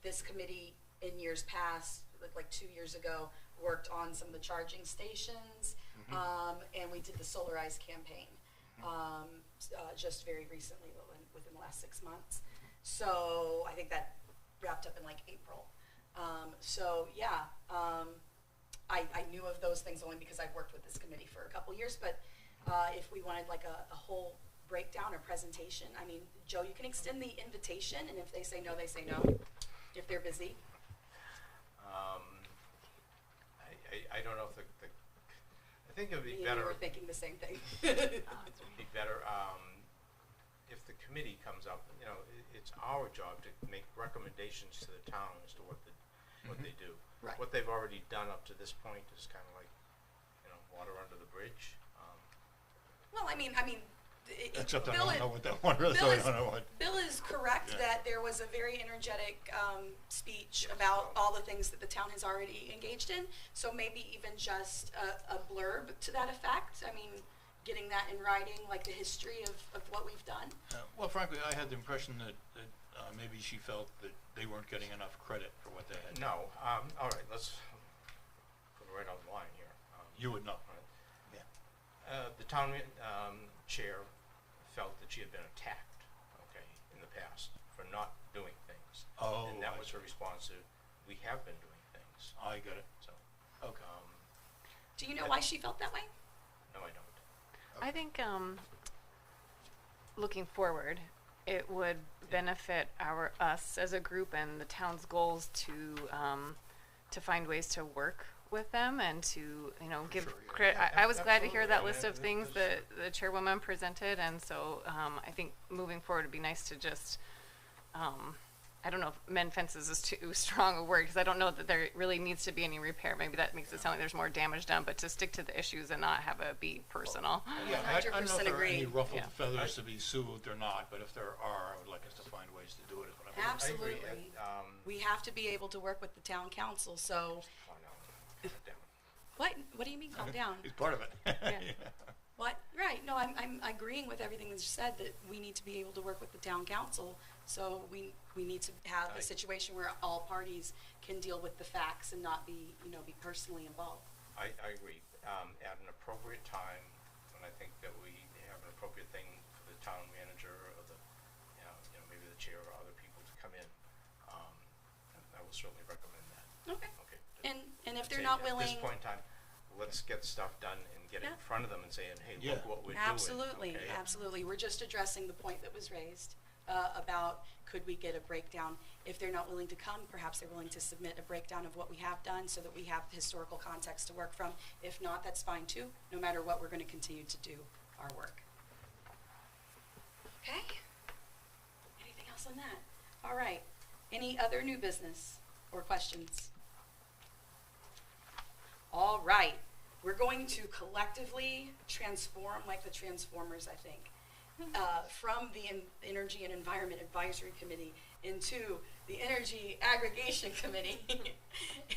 This committee in years past, like 2 years ago, worked on some of the charging stations, and we did the Solarize campaign just very recently, within the last 6 months. So I think that wrapped up in like April. I knew of those things only because I've worked with this committee for a couple years, but if we wanted like a whole breakdown or presentation, I mean, Joe, you can extend the invitation, and if they say no, they say no, if they're busy. I don't know if I think it would be Me and better. you were thinking the same thing. It'd be better if the committee comes up. It's our job to make recommendations to the town as to what they do. Right. What they've already done up to this point is kind of like water under the bridge. Well, I mean, Except I Bill don't is- know what that one is, Bill so I is- don't know what. Bill is correct Yeah. that there was a very energetic speech Yes. about all the things that the town has already engaged in. So maybe even just a blurb to that effect. I mean, getting that in writing, like the history of what we've done. Well, frankly, I had the impression that maybe she felt that they weren't getting enough credit for what they had. No, all right, let's put it right on the line here. You would know. Right. Yeah. The town chair felt that she had been attacked, okay, in the past for not doing things. Oh, And that I was her response to, we have been doing things. I get it. So, Okay. Do you know why she felt that way? no, I don't. I think looking forward, it would benefit us as a group and the town's goals to find ways to work with them and to give sure, yeah. credit. I was glad to hear that Absolutely, list yeah, of things there's- that the chairwoman presented, and so I think moving forward it'd be nice to just I don't know if mend fences is too strong a word, because I don't know that there really needs to be any repair. Maybe that makes it sound like there's more damage done, but to stick to the issues and not have it be personal. Yeah, I don't know if 100% there are any agree. ruffled Yeah. feathers to be soothed or not, but if there are, I would like us to find ways to do it. Is what I'm Absolutely. I agree. We have to be able to work with the town council, so, Oh, no, calm down. what do you mean calm down? It's part of it. Yeah. What? Right, no, I'm agreeing with everything that's said, that we need to be able to work with the town council, so we need to have a situation where all parties can deal with the facts and not be personally involved. I agree. At an appropriate time, when I think that we have an appropriate thing for the town manager or the, maybe the chair or other people to come in, I will certainly recommend that. Okay. Okay. And if I'd they're say not At willing, this point in time, let's get stuff done and get in Yeah. front of them and saying, hey, Yeah. look what we're doing. absolutely, okay? absolutely. We're just addressing the point that was raised about could we get a breakdown. If they're not willing to come, perhaps they're willing to submit a breakdown of what we have done so that we have historical context to work from. If not, that's fine too. No matter what, we're going to continue to do our work. Okay? Anything else on that? All right. Any other new business or questions? All right. We're going to collectively transform like the Transformers, I think, from the Energy and Environment Advisory Committee into the Energy Aggregation Committee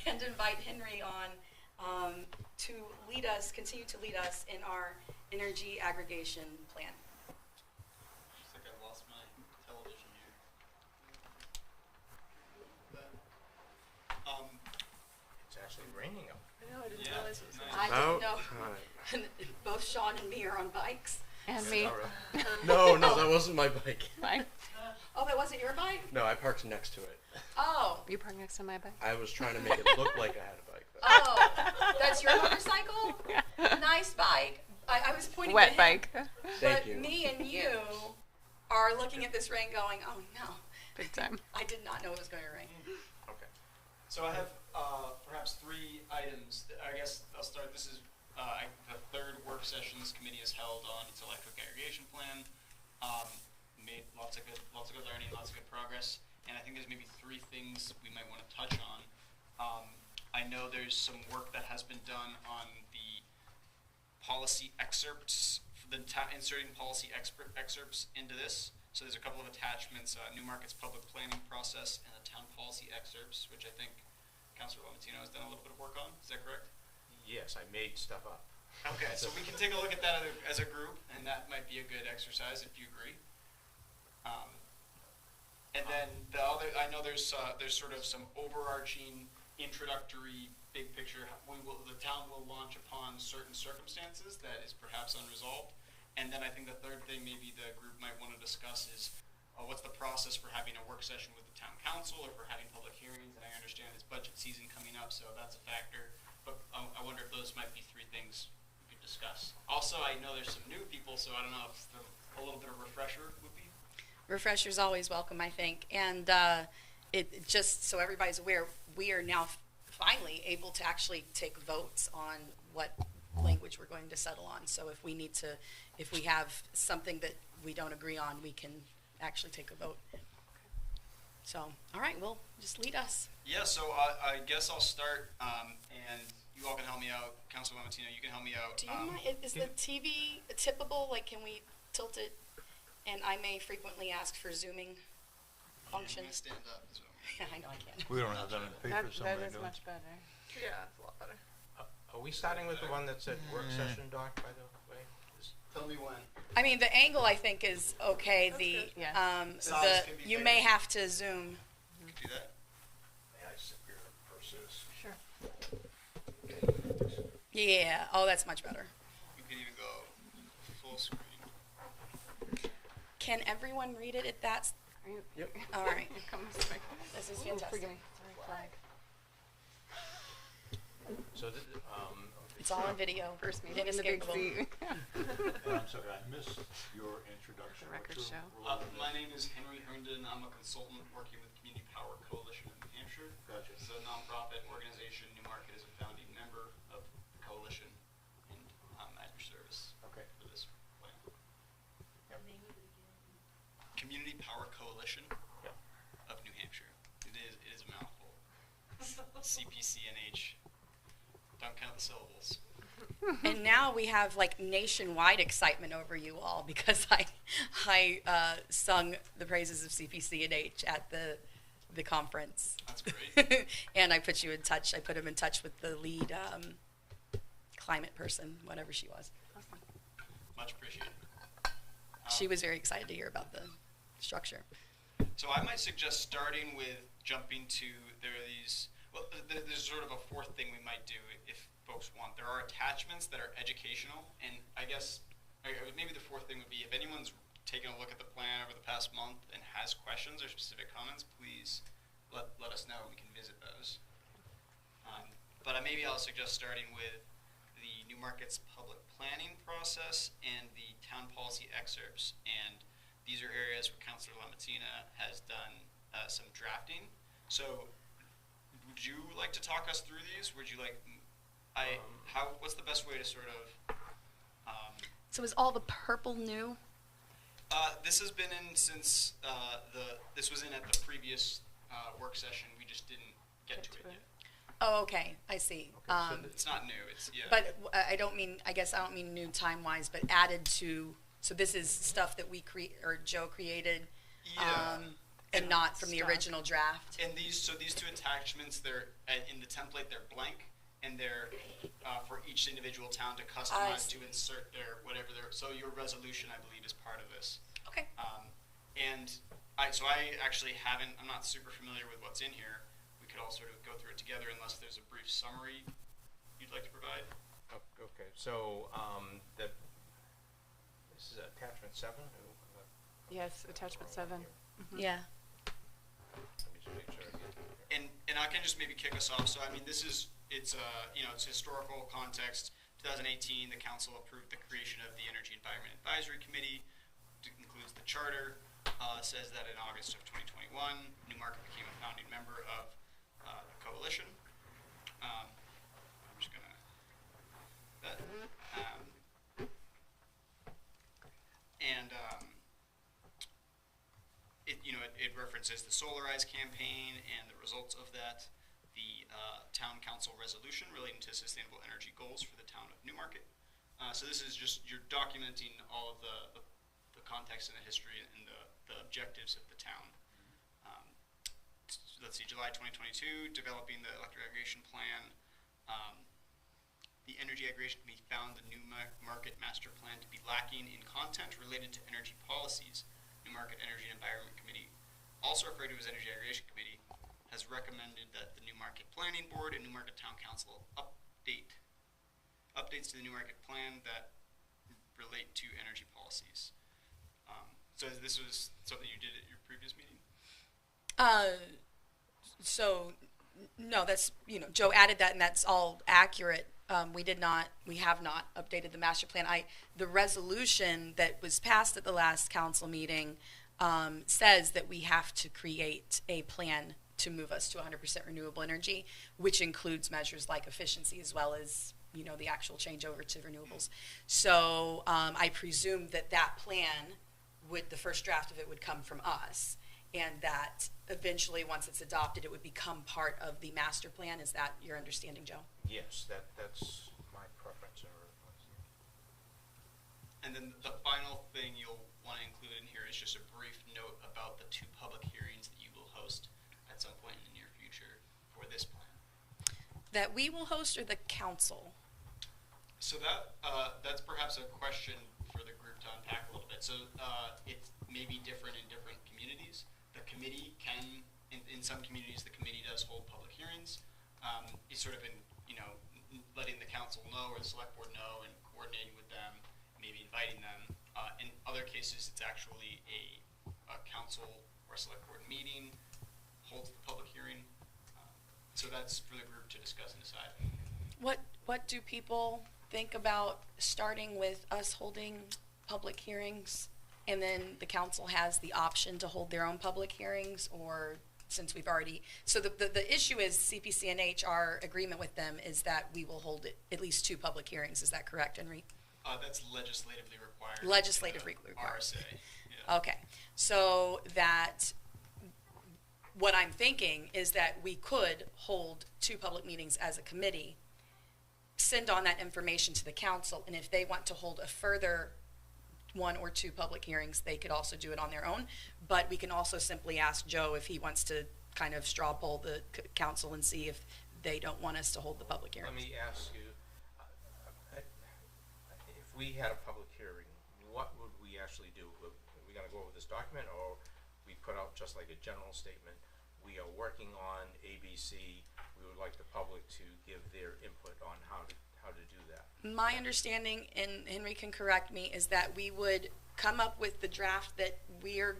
and invite Henry on to continue to lead us in our energy aggregation plan. Looks like I lost my television here. It's actually raining out. I know, I didn't Yeah, realize it was nice. nice. I didn't About know. Both Sean and me are on bikes. And me. All right. No, that wasn't my bike. Fine. Oh, that wasn't your bike? No, I parked next to it. Oh. You park next to my bike. I was trying to make it look like I had a bike. But Oh, that's your motorcycle? Nice bike. I was pointing Wet to him, bike. Thank but you. me and you are looking at this rain going, oh no. Big time. I did not know it was going to rain. Okay. So I have perhaps 3 items. I guess I'll start. This is the third work session this committee has held on its electric aggregation plan. Made lots of good learning, lots of good progress, and I think there's maybe 3 things we might want to touch on. I know there's some work that has been done on the policy excerpts, inserting policy excerpts into this. So there's a couple of attachments: Newmarket's public planning process and the town policy excerpts, which I think Councilor Lamatino has done a little bit of work on. Is that correct? Yes, I made stuff up. Okay, so we can take a look at that as a group, and that might be a good exercise if you agree. And then the other, I know there's sort of some overarching introductory big picture. The town will launch upon certain circumstances that is perhaps unresolved. And then I think the third thing maybe the group might want to discuss is what's the process for having a work session with the town council or for having public hearings. And I understand it's budget season coming up, so that's a factor. But I wonder if those might be 3 things we could discuss. Also, I know there's some new people, so I don't know if a little bit of refresher would be. Refresher's always welcome, I think. And it just so everybody's aware, we are now finally able to actually take votes on what language we're going to settle on. So if we have something that we don't agree on, we can actually take a vote. So, all right, well, just lead us. Yeah, so I guess I'll start, and you all can help me out. Councilor Lamatino, you can help me out. Do you mind, is the TV tippable? Like, can we tilt it? And I may frequently ask for zooming I'm function. gonna stand up. So. Yeah, I know I can. We don't have that on paper, That somebody is do. much better. Yeah, it's a lot better. Are we starting with the one that said work session doc, by the way? Tell me when. I mean, the angle I think is okay. That's The good. Yeah. Size can be you bigger. may have to zoom. We could do that. May I sit here versus? Sure. Yeah. Oh, that's much better. We could even go full screen. Can everyone read it at that? Are you? Yep. All right. Come this way. This is Ooh, fantastic. forgive me. Sorry, flag. So, It's all on video. First meeting in the big Inescapable. C. And I'm sorry, I missed your introduction. The record What's your show. role in My this? name is Henry Herndon. I'm a consultant working with Community Power Coalition of New Hampshire. Gotcha. It's a nonprofit organization. Newmarket is a founding member of the coalition, and I'm at your service Okay. for this plan. Community Power Coalition Yep. of New Hampshire. It is a mouthful. CPCNH. Don't count the syllables. And now we have like nationwide excitement over you all because I sung the praises of CPC&H at the conference. That's great. And I put you in touch. I put him in touch with the lead climate person, whatever she was. Much appreciated. She was very excited to hear about the structure. So I might suggest starting with jumping to, there are these, well, there's sort of a fourth thing we might do if folks want. There are attachments that are educational, and I guess maybe the fourth thing would be if anyone's taken a look at the plan over the past month and has questions or specific comments, please let us know and we can visit those. But maybe I'll suggest starting with the Newmarket's public planning process and the town policy excerpts. And these are areas where Councilor Lamatina has done some drafting. So would you like to talk us through these? Would you like, what's the best way to sort of, So is all the purple new? this has been in since this was in at the previous work session. We just didn't get to it yet. Oh, okay. I see. It's not new. It's But I don't mean new time-wise, but added to, so this is stuff that we Joe created, Yeah. and not from the Stuff. original draft. And these two attachments, they're in the template. They're blank, and they're for each individual town to customize to insert their whatever their. So your resolution, I believe, is part of this. Okay. And I actually haven't. I'm not super familiar with what's in here. We could all sort of go through it together, unless there's a brief summary you'd like to provide. okay, so, this is attachment 7? Yes, attachment 7. Yeah. Let me just make sure I get it here. And I can just maybe kick us off. So I mean, it's historical context. 2018, the council approved the creation of the Energy Environment Advisory Committee. It includes the charter. Says that in August of 2021, Newmarket became a founding member of the coalition. I'm just gonna it references the Solarize campaign and the results of that, the town council resolution relating to sustainable energy goals for the town of Newmarket. So this is just, you're documenting all of the context and the history and the objectives of the town. Let's see, July 2022, developing the electric aggregation plan. The Energy Aggregation Committee found the Newmarket Master Plan to be lacking in content related to energy policies. Newmarket Energy and Environment Committee, also referred to as Energy Aggregation Committee, has recommended that the Newmarket Planning Board and Newmarket Town Council updates to the Newmarket Plan that relate to energy policies. So this was something you did at your previous meeting? So, no, that's, Joe added that, and that's all accurate. We have not updated the master plan. The resolution that was passed at the last council meeting says that we have to create a plan to move us to 100% renewable energy, which includes measures like efficiency as well as, the actual changeover to renewables. So I presume that plan the first draft of it would come from us, and that eventually, once it's adopted, it would become part of the master plan. Is that your understanding, Joe? Yes, that's my preference. And then the final thing you'll want to include in here is just a brief note about the 2 public hearings that you will host at some point in the near future for this plan. That we will host, or the council? So that's perhaps a question for the group to unpack a little bit. So it may be different in different communities. The committee can, in some communities, the committee does hold public hearings. It's sort of in, letting the council know or the select board know and coordinating with them, maybe inviting them. In other cases, it's actually a council or select board meeting holds the public hearing. So that's for the group to discuss and decide. What do people think about starting with us holding public hearings and then the council has the option to hold their own public hearings, or since we've already, so the issue is CPCNH, our agreement with them is that we will hold at least 2 public hearings. Is that correct, Henry? That's legislatively required. Legislatively required. RSA. Yeah. Okay, so that, what I'm thinking is that we could hold 2 public meetings as a committee, send on that information to the council, and if they want to hold a further 1 or 2 public hearings, they could also do it on their own. But we can also simply ask Joe if he wants to kind of straw poll the council and see if they don't want us to hold the public hearings. Let me ask you, if we had a public hearing, what would we actually do? Are we gonna go over this document, or we put out just like a general statement? We are working on ABC. We would like the public to give their input on how to do that. My understanding, and Henry can correct me, is that we would come up with the draft that we're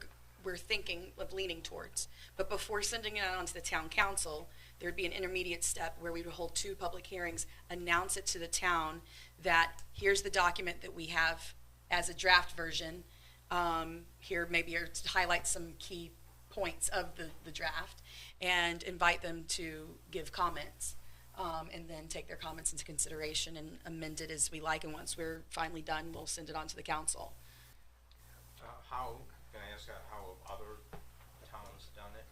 thinking of leaning towards. But before sending it on to the town council, there'd be an intermediate step where we would hold 2 public hearings, announce it to the town that here's the document that we have as a draft version. Here maybe to highlight some key points of the draft and invite them to give comments. And then take their comments into consideration and amend it as we like. And once we're finally done, we'll send it on to the council. Can I ask how have other towns done it?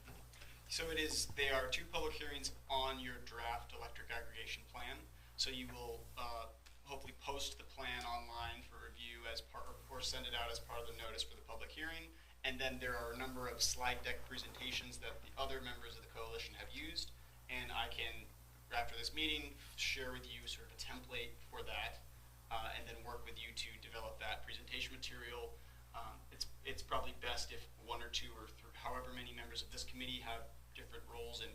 So they are 2 public hearings on your draft electric aggregation plan. So you will hopefully post the plan online for review or send it out as part of the notice for the public hearing. And then there are a number of slide deck presentations that the other members of the coalition have used. And I can, after this meeting, share with you sort of a template for that, and then work with you to develop that presentation material. It's probably best if 1 or 2 or however many members of this committee have different roles in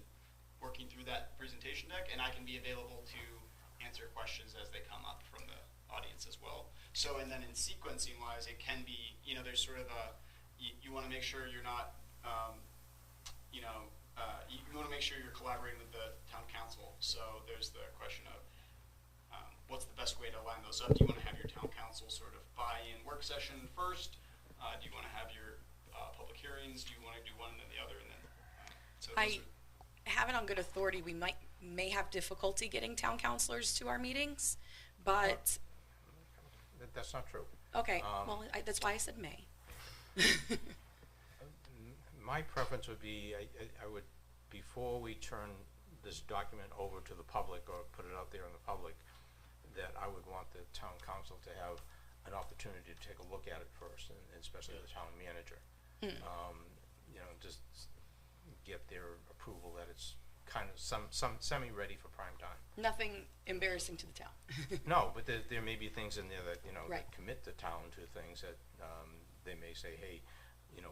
working through that presentation deck, and I can be available to answer questions as they come up from the audience as well. So, and then in sequencing wise, it can be, there's sort of you want to make sure you're not, you want to make sure you're collaborating with the town council. So there's the question of what's the best way to line those up? Do you want to have your town council sort of buy-in work session first? Do you want to have your public hearings? Do you want to do one and then the other? And then I have it on good authority. We may have difficulty getting town councilors to our meetings, but That's not true. okay. Well, that's why I said may. My preference would be, I would, before we turn this document over to the public or put it out there in the public, that I would want the town council to have an opportunity to take a look at it first, and especially the town manager. Just get their approval that it's kind of some semi-ready for prime time. Nothing embarrassing to the town. No, but there may be things in there that, Right. that commit the town to things that they may say, hey,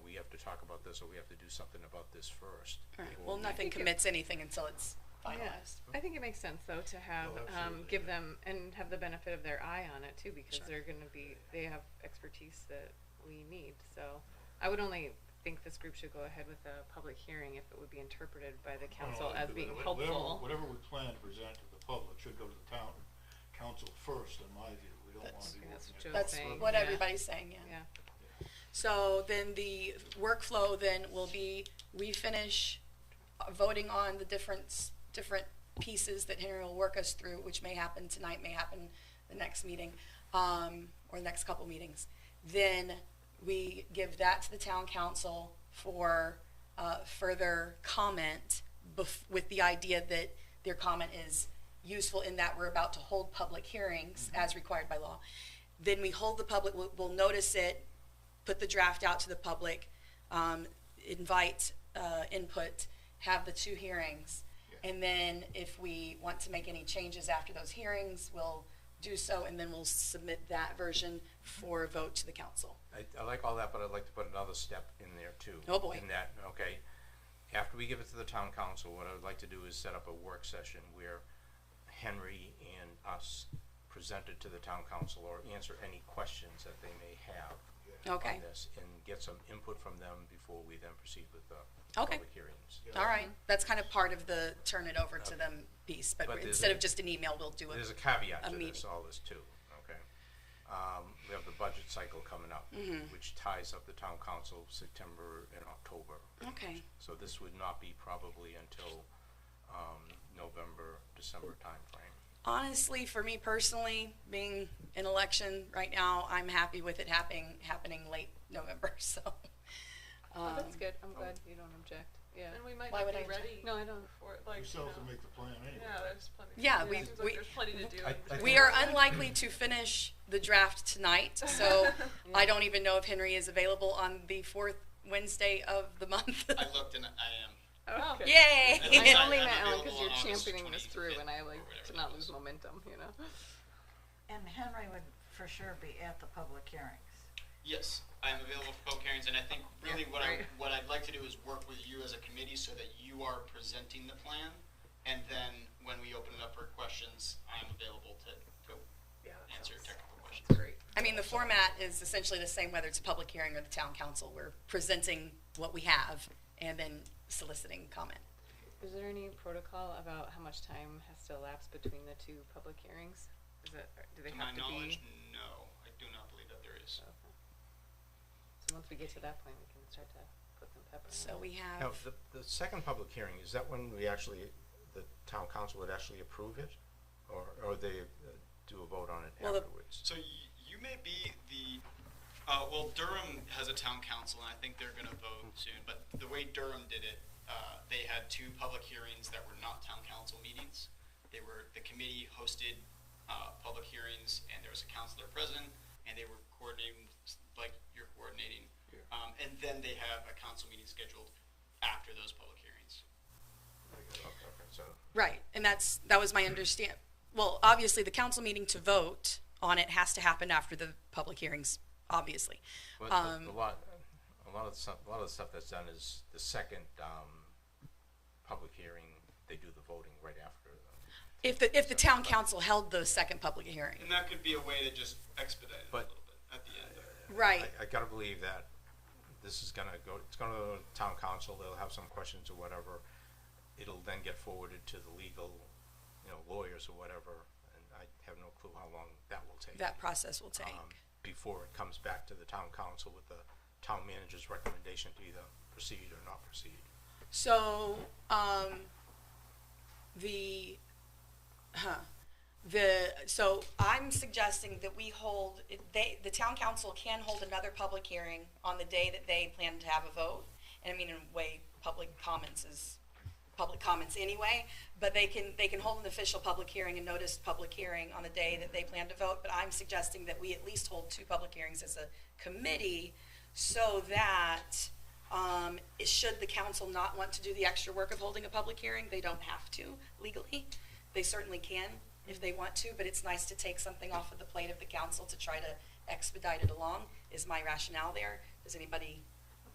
we have to talk about this, or we have to do something about this first. All right. before Well, we- nothing commits anything until it's finalized. I think it makes sense though to have Oh, absolutely. give them and have the benefit of their eye on it too, because Sure. they're going to they have expertise that we need. So I would only think this group should go ahead with a public hearing if it would be interpreted by the council as being helpful. Whatever we plan to present to the public should go to the town council first, in my view. We don't want to be That's working Joe's at That's saying, what yeah. everybody's saying, yeah. Yeah. So then the workflow then will be, we finish voting on the different pieces that Henry will work us through, which may happen tonight, may happen the next meeting, or the next couple meetings. Then we give that to the town council for further comment with the idea that their comment is useful in that we're about to hold public hearings as required by law. Then we hold the public, we'll notice it, put the draft out to the public, invite input, have the 2 hearings, and then if we want to make any changes after those hearings, we'll do so, and then we'll submit that version for a vote to the council. I like all that, but I'd like to put another step in there too. Oh, boy. In that, okay, after we give it to the town council, what I would like to do is set up a work session where Henry and us present it to the town council or answer any questions that they may have Okay. on this and get some input from them before we then proceed with the Okay. public hearings. All right, that's kind of part of the turn it over to them piece, but But there's instead a- of just an email, we'll do There's a it. caveat a to meeting. this, all this too, okay? We have the budget cycle coming up, Mm-hmm. which ties up the town council September and October. Okay, So this would not be probably until November, December timeframe. honestly, for me personally, being an election right now, I'm happy with it happening late November, so. Oh, that's um, good. I'm glad you don't object. Yeah. And we might Why not would be I object? ready. No, I don't. For it. Like, We still have to you know. make the plan anyway. Yeah, there's plenty. Yeah, it we- seems like we- there's plenty to do. We are unlikely to finish the draft tonight, so I don't even know if Henry is available on the fourth Wednesday of the month. I looked and I am. Oh, okay. Yay! I only I'm meant Ellen available because you're on August championing this through, 25th and I like or whatever to that not was. lose momentum. You know. And Henry would for sure be at the public hearings. Yes, I am available for public hearings, and I think really right. what I'd like to do is work with you as a committee so that you are presenting the plan, and then when we open it up for questions, I'm available to answer technical questions. Great. I mean, the format is essentially the same whether it's a public hearing or the town council. We're presenting what we have and then soliciting comment. Is there any protocol about how much time has to elapse between the two public hearings? Is it, do they To my have to knowledge, be? no, I do not believe that there is. Okay. So once we get to that point, we can start to put some pepper in So it. we Now, have, the second public hearing, is that when we actually, the town council would actually approve it? Or they do a vote on it Well, the- afterwards? So you may be the, well, Durham has a town council, and I think they're gonna vote soon, but the way Durham did it, they had two public hearings that were not town council meetings. The committee hosted, public hearings, and there was a councilor president, and they were coordinating, like you're coordinating. And then they have a council meeting scheduled after those public hearings. Okay, so, right, and that was my understand. Well, obviously, the council meeting to vote on it has to happen after the public hearings, obviously. but Um, a lot of the stuff that's done is the second, public hearing, they do the voting right after. If the town council held the second public hearing. And that could be a way to just expedite it a But- little bit at the end. Right. I gotta believe that this is gonna go, it's gonna go to town council, they'll have some questions or whatever. It'll then get forwarded to the legal, lawyers or whatever, and I have no clue how long that will take. That process will take. Before it comes back to the town council with the town manager's recommendation to either proceed or not proceed. So, so I'm suggesting that we hold, the town council can hold another public hearing on the day that they plan to have a vote. And I mean, in a way, public comments anyway, but they can hold an official public hearing and notice public hearing on the day that they plan to vote. But I'm suggesting that we at least hold two public hearings as a committee so that should the council not want to do the extra work of holding a public hearing, they don't have to legally. They certainly can if they want to, but it's nice to take something off of the plate of the council to try to expedite it along, is my rationale there. Does anybody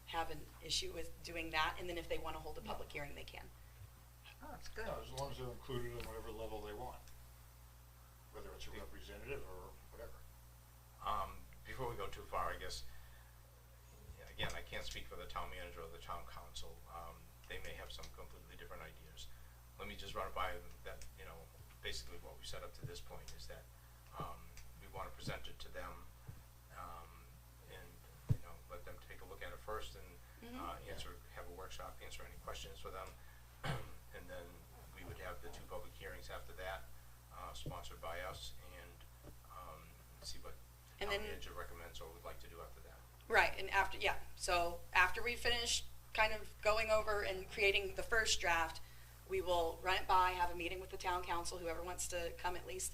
have an issue with doing that? And then if they want to hold a public hearing, they can. Oh, that's good. Yeah, as long as they're included in whatever level they want, whether it's a representative or whatever. Before we go too far, I guess, again, I can't speak for the town manager or the town council. They may have some completely different ideas. Let me just run it by them that, basically what we set up to this point is that we want to present it to them and, let them take a look at it first and have a workshop, answer any questions for them. And then we would have the two public hearings after that, sponsored by us, and see what And town then- manager recommends or would like to do after that. Right, and so after we finish kind of going over and creating the first draft, we will run it by, have a meeting with the town council, whoever wants to come at least,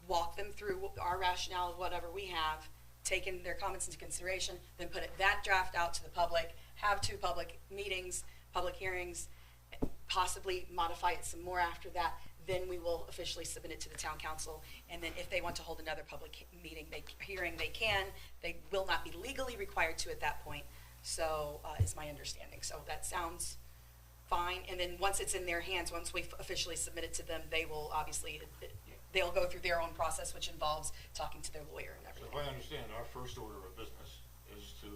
walk them through our rationale of whatever we have, taking their comments into consideration, then put that draft out to the public, have two public meetings, public hearings, possibly modify it some more after that, then we will officially submit it to the town council. And then if they want to hold another public meeting, hearing, they can. They will not be legally required to at that point. So is my understanding. So that sounds fine. And then once it's in their hands, once we officially submit it to them, they will obviously, they'll go through their own process, which involves talking to their lawyer and So everything. if I understand, our first order of business is to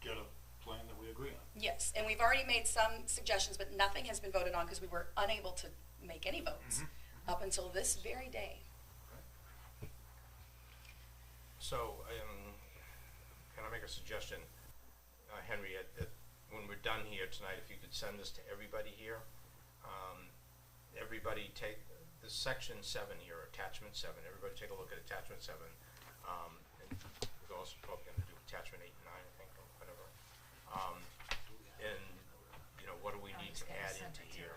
get a plan that we agree on. Yes, and we've already made some suggestions, but nothing has been voted on because we were unable to make any votes up until this very day. So, can I make a suggestion, Henry, when we're done here tonight, if you could send this to everybody here. Everybody take this section 7 here, attachment 7. Everybody take a look at attachment 7. And we're also probably going to do attachment 8 and 9, I think, or whatever. And what do we need to add into here?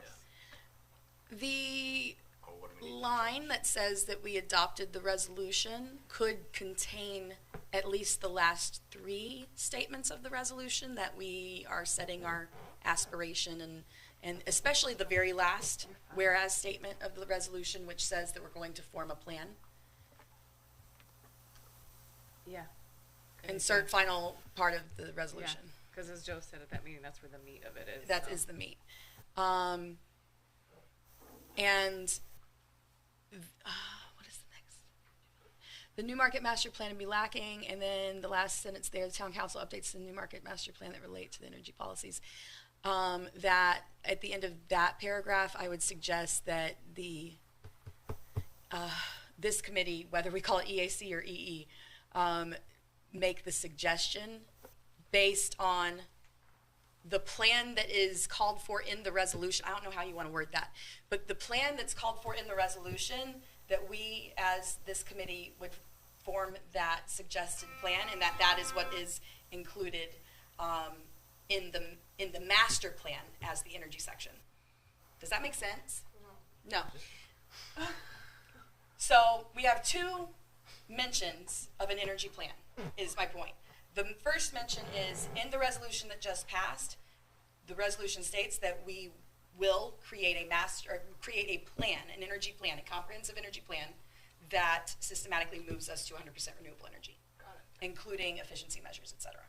The Or what do we need to line change? that says that we adopted the resolution could contain at least the last 3 statements of the resolution, that we are setting our aspiration, and especially the very last whereas statement of the resolution, which says that we're going to form a plan. Yeah. Insert final part of the resolution. Because as Joe said at that meeting, that's where the meat of it is. That so. is the meat. And what is the next? The Newmarket Master Plan would be lacking, and then the last sentence there, the Town Council updates the Newmarket Master Plan that relate to the energy policies. That at the end of that paragraph, I would suggest that the this committee, whether we call it EAC or EE, make the suggestion based on the plan that is called for in the resolution. I don't know how you want to word that, but the plan that's called for in the resolution, that we as this committee would form that suggested plan, and that is what is included in the master plan as the energy section. Does that make sense? No. So we have 2 mentions of an energy plan, is my point. The first mention is in the resolution that just passed. The resolution states that we will create a plan, an energy plan, a comprehensive energy plan that systematically moves us to 100% renewable energy, including efficiency measures, et cetera.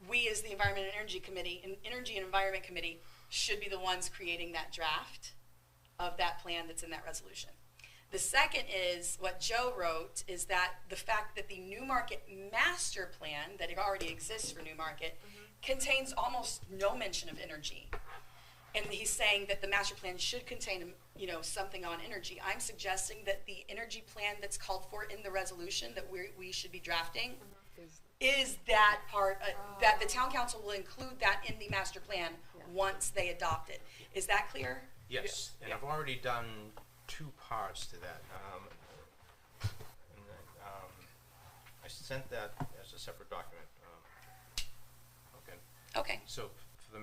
We as the Environment and Energy Committee, Energy and Environment Committee, should be the ones creating that draft of that plan that's in that resolution. The second is what Joe wrote, is that the fact that the Newmarket Master Plan that already exists for Newmarket contains almost no mention of energy. And he's saying that the master plan should contain, something on energy. I'm suggesting that the energy plan that's called for in the resolution that we should be drafting is that part, that the town council will include that in the master plan once they adopt it. Is that clear? Yes, and I've already done 2 parts to that. I sent that as a separate document. Okay. Okay. So for the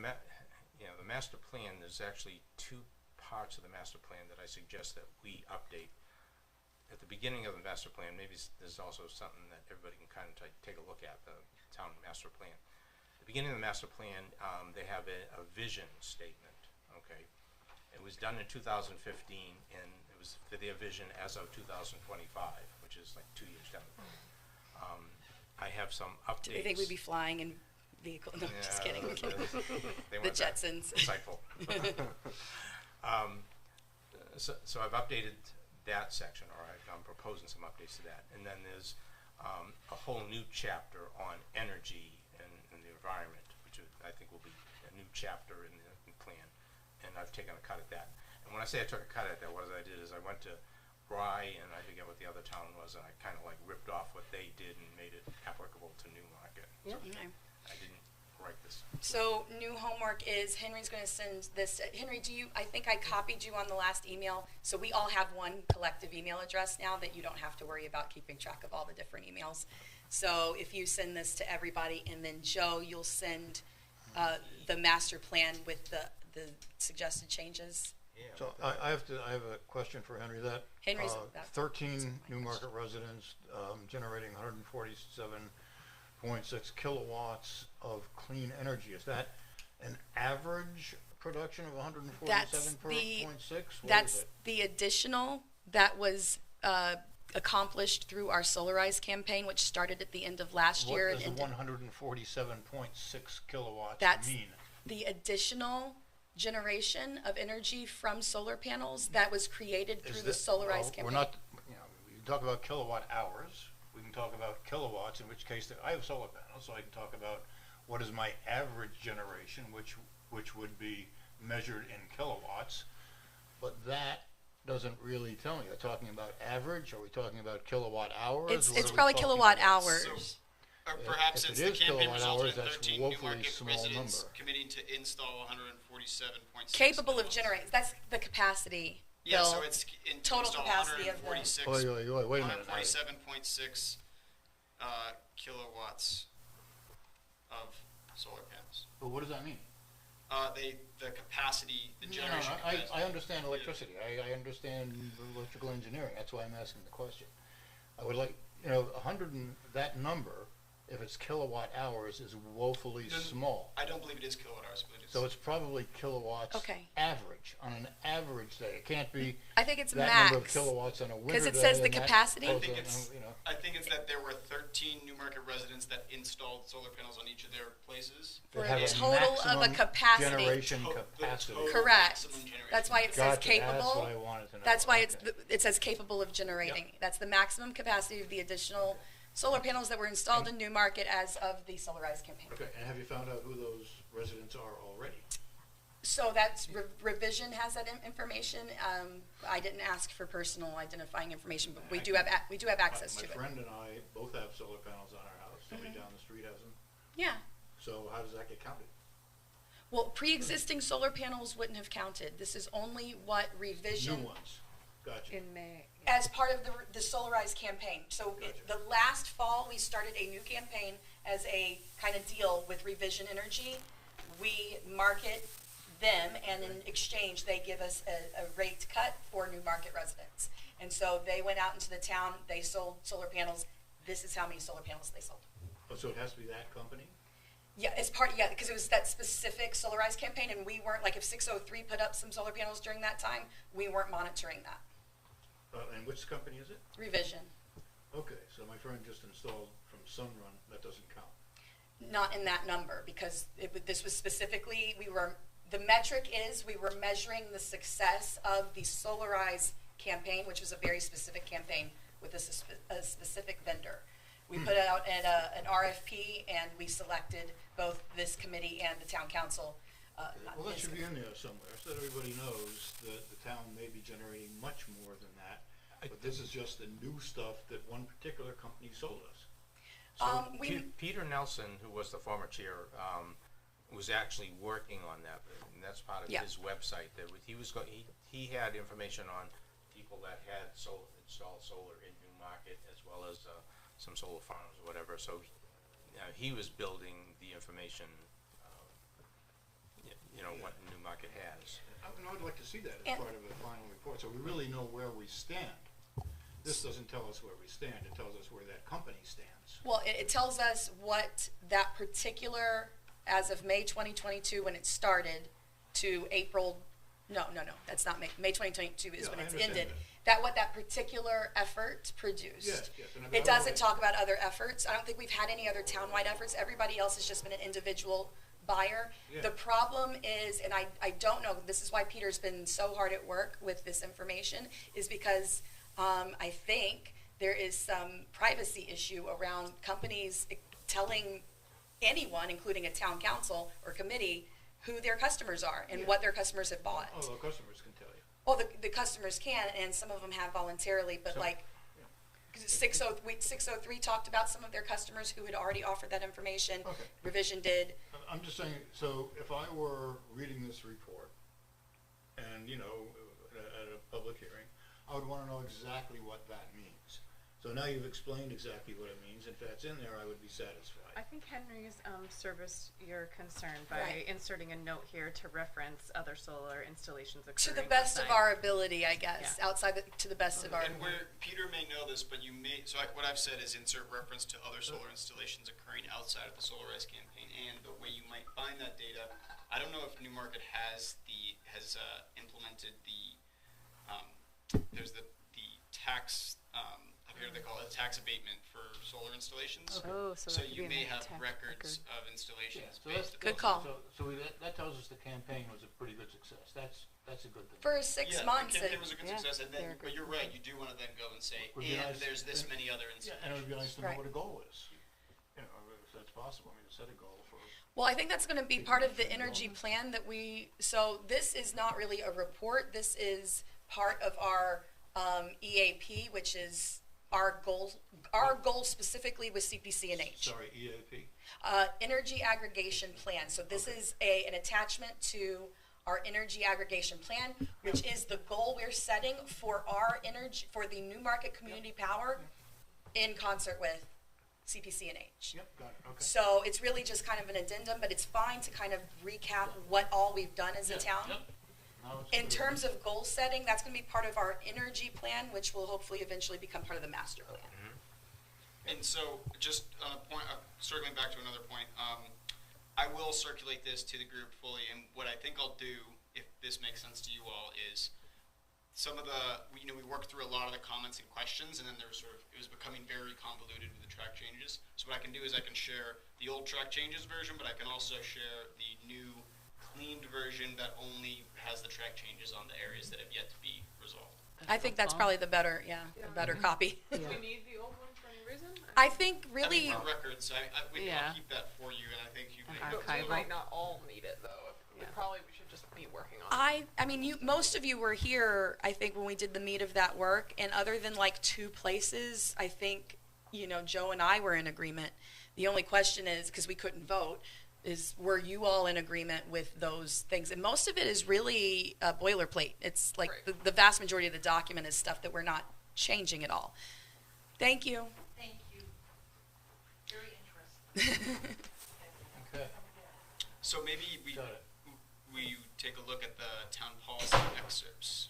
master plan, there's actually 2 parts of the master plan that I suggest that we update. At the beginning of the master plan, maybe there's also something that everybody can kind of take a look at, the town master plan. At the beginning of the master plan, they have a vision statement, okay? It was done in 2015, and it was for their vision as of 2025, which is like 2 years down the road. I have some updates. Do they think we'd be flying in vehicle? No, just kidding. They The weren't that Jetsons. insightful. So I've updated that section, or I'm proposing some updates to that. And then there's a whole new chapter on energy and the environment, which I think will be a new chapter in the plan. And I've taken a cut at that. And when I say I took a cut at that, what I did is I went to Rye, and I forget what the other town was, and I kind of like ripped off what they did and made it applicable to Newmarket. So Okay. I didn't write this. So new homework is Henry's going to send this. Henry, I think I copied you on the last email. So we all have one collective email address now that you don't have to worry about keeping track of all the different emails. So if you send this to everybody, and then Joe, you'll send the master plan with the suggested changes. Yeah. So I have a question for Henry. That Henry's- 13 Newmarket residents generating 147.6 kilowatts of clean energy. Is that an average production of That's 147.6? That's the additional that was accomplished through our Solarize campaign, which started at the end of last year. What does and the ended- 147.6 kilowatts That's mean? the additional generation of energy from solar panels that was created through the Solarize campaign. We're not, you know, you talk about kilowatt hours, we can talk about kilowatts, in which case I have solar panels, so I can talk about what is my average generation, which would be measured in kilowatts, but that doesn't really tell me. Are we talking about average? Are we talking about kilowatt hours? It's What are we probably talking kilowatt about? hours. Perhaps If since it the is campaign kilowatt resulted hours, in that's 13 woefully Newmarket small residents number. committing to install 147.6 Capable of kilowatts. generating. That's the capacity. Yeah, so Bill. it's in Total install capacity of the- 146 Wait a minute. 147.6 kilowatts of solar panels. But what does that mean? The capacity, the No, generation I capacity. understand electricity. I understand electrical engineering. That's why I'm asking the question. I would like, you know, 100 and that number, if it's kilowatt hours, is woefully small. I don't believe it is kilowatt hours, but it's. So it's probably kilowatts Okay. average on an average day. It can't be I think it's that max. number of kilowatts on a winter day. it says the and that capacity. goes I think on, it's- you know. I think it's that there were 13 Newmarket residents that installed solar panels on each of their places. For They have a total of a maximum capacity. Generation The capacity. total Correct. maximum generation. That's why it says Gotcha, capable. that's what I wanted to know. That's why Okay. it says capable of generating. That's the maximum capacity of the additional solar panels that were installed in Newmarket as of the Solarize campaign. Okay, and have you found out who those residents are already? So that's revision has that information. I didn't ask for personal identifying information, but we do have access to My it. friend and I both have solar panels on our house. Somebody Mm-hmm. down the street has them. Yeah. So how does that get counted? Well, pre-existing solar panels wouldn't have counted. This is only what revision. New ones. Gotcha. In May. As part of the Solarize campaign. So Gotcha. the last fall, we started a new campaign as a kind of deal with Revision Energy. We market them, and in exchange, they give us a rate cut for Newmarket residents. And so they went out into the town, they sold solar panels. This is how many solar panels they sold. Oh, so it has to be that company? Yeah, because it was that specific Solarize campaign, and we weren't, like, if 603 put up some solar panels during that time, we weren't monitoring that. And which company is it? Revision. Okay, so my friend just installed from Sunrun. That doesn't count. Not in that number, because this was specifically, the metric is we were measuring the success of the Solarize campaign, which was a very specific campaign with a specific vendor. We put out an RFP, and we selected both this committee and the town council. Well, that should be in there somewhere, so that everybody knows that the town may be generating much more than that. But this is just the new stuff that one particular company sold us. So Peter Nelson, who was the former chair, was actually working on that, and that's part of Yeah. his website. That he had information on people that had installed solar in Newmarket, as well as some solar farms or whatever. So he was building the information, what Newmarket has. I would like to see that as And- part of a final report, so we really know where we stand. This doesn't tell us where we stand, it tells us where that company stands. Well, it tells us what that particular, as of May 2022, when it started, to April, no, that's not May. May 2022 is Yeah, when I it's understand ended. that. What that particular effort produced. Yes, and I It doesn't would- talk about other efforts. I don't think we've had any other townwide efforts. Everybody else has just been an individual buyer. Yeah. The problem is, and I don't know, this is why Peter's been so hard at work with this information, is because I think there is some privacy issue around companies telling anyone, including a town council or committee, who their customers are and Yeah. what their customers have bought. Oh, the customers can tell you. Well, the customers can, and some of them have voluntarily, but So- like, 603 talked about some of their customers who had already offered that information. Okay. Revision did. I'm just saying, so if I were reading this report and, at a public hearing, I would want to know exactly what that means. So now you've explained exactly what it means. If that's in there, I would be satisfied. I think Henry's serviced your concern by Right. inserting a note here to reference other solar installations To occurring the best of outside. our ability, I guess, Yeah. to the best of our And where Peter may know this, but you may, so like what I've said is insert reference to other solar installations occurring outside of the Solar Rise campaign, and the way you might find that data. I don't know if Newmarket has implemented there's the tax, I've heard they call it tax abatement for solar installations. Oh, so So that could you be in may the have tax records record. of installations So that's based. Good call. That tells us the campaign was a pretty good success. That's a good thing. for 6 Yeah, months. the campaign was a good Yeah, success, and they're then, a but good you're right, you do want to then go and say, Would be and nice- there's this and- many other Yeah, installations. and it would be nice to know Right. what a goal is. You know, if that's possible, I mean, to set a goal for. Well, I think that's going to be part of the energy plan that so this is not really a report. This is part of our EAP, which is our goal specifically with CPC and H. Sorry, EAP. Energy aggregation plan. So this is an attachment to our energy aggregation plan, which is the goal we're setting for our energy, for the Newmarket Community Power in concert with CPC and H. Yep, got it, okay. So it's really just kind of an addendum, but it's fine to kind of recap what all we've done as a town. Yep. No, it's In good. terms of goal setting, that's going to be part of our energy plan, which will hopefully eventually become part of the master plan. And so, just on a point, circling back to another point, I will circulate this to the group fully, and what I think I'll do, if this makes sense to you all, is some of we worked through a lot of the comments and questions, and then it was becoming very convoluted with the track changes. So what I can do is I can share the old track changes version, but I can also share the new cleaned version that only has the track changes on the areas that have yet to be resolved. I think that's probably the better, the better copy. Do we need the old one for any reason? I think really, I mean, for records, I'll Yeah. keep that for you, and I think you An may. But we archival. might not all need it though. Yeah. We should just be working on it. I mean, most of you were here, I think, when we did the meat of that work, and other than like 2 places, I think, Joe and I were in agreement. The only question is, because we couldn't vote, is were you all in agreement with those things? And most of it is really boilerplate. It's like Right. the vast majority of the document is stuff that we're not changing at all. Thank you. Thank you. Very interesting. Okay, So maybe we got it. take a look at the town policy excerpts.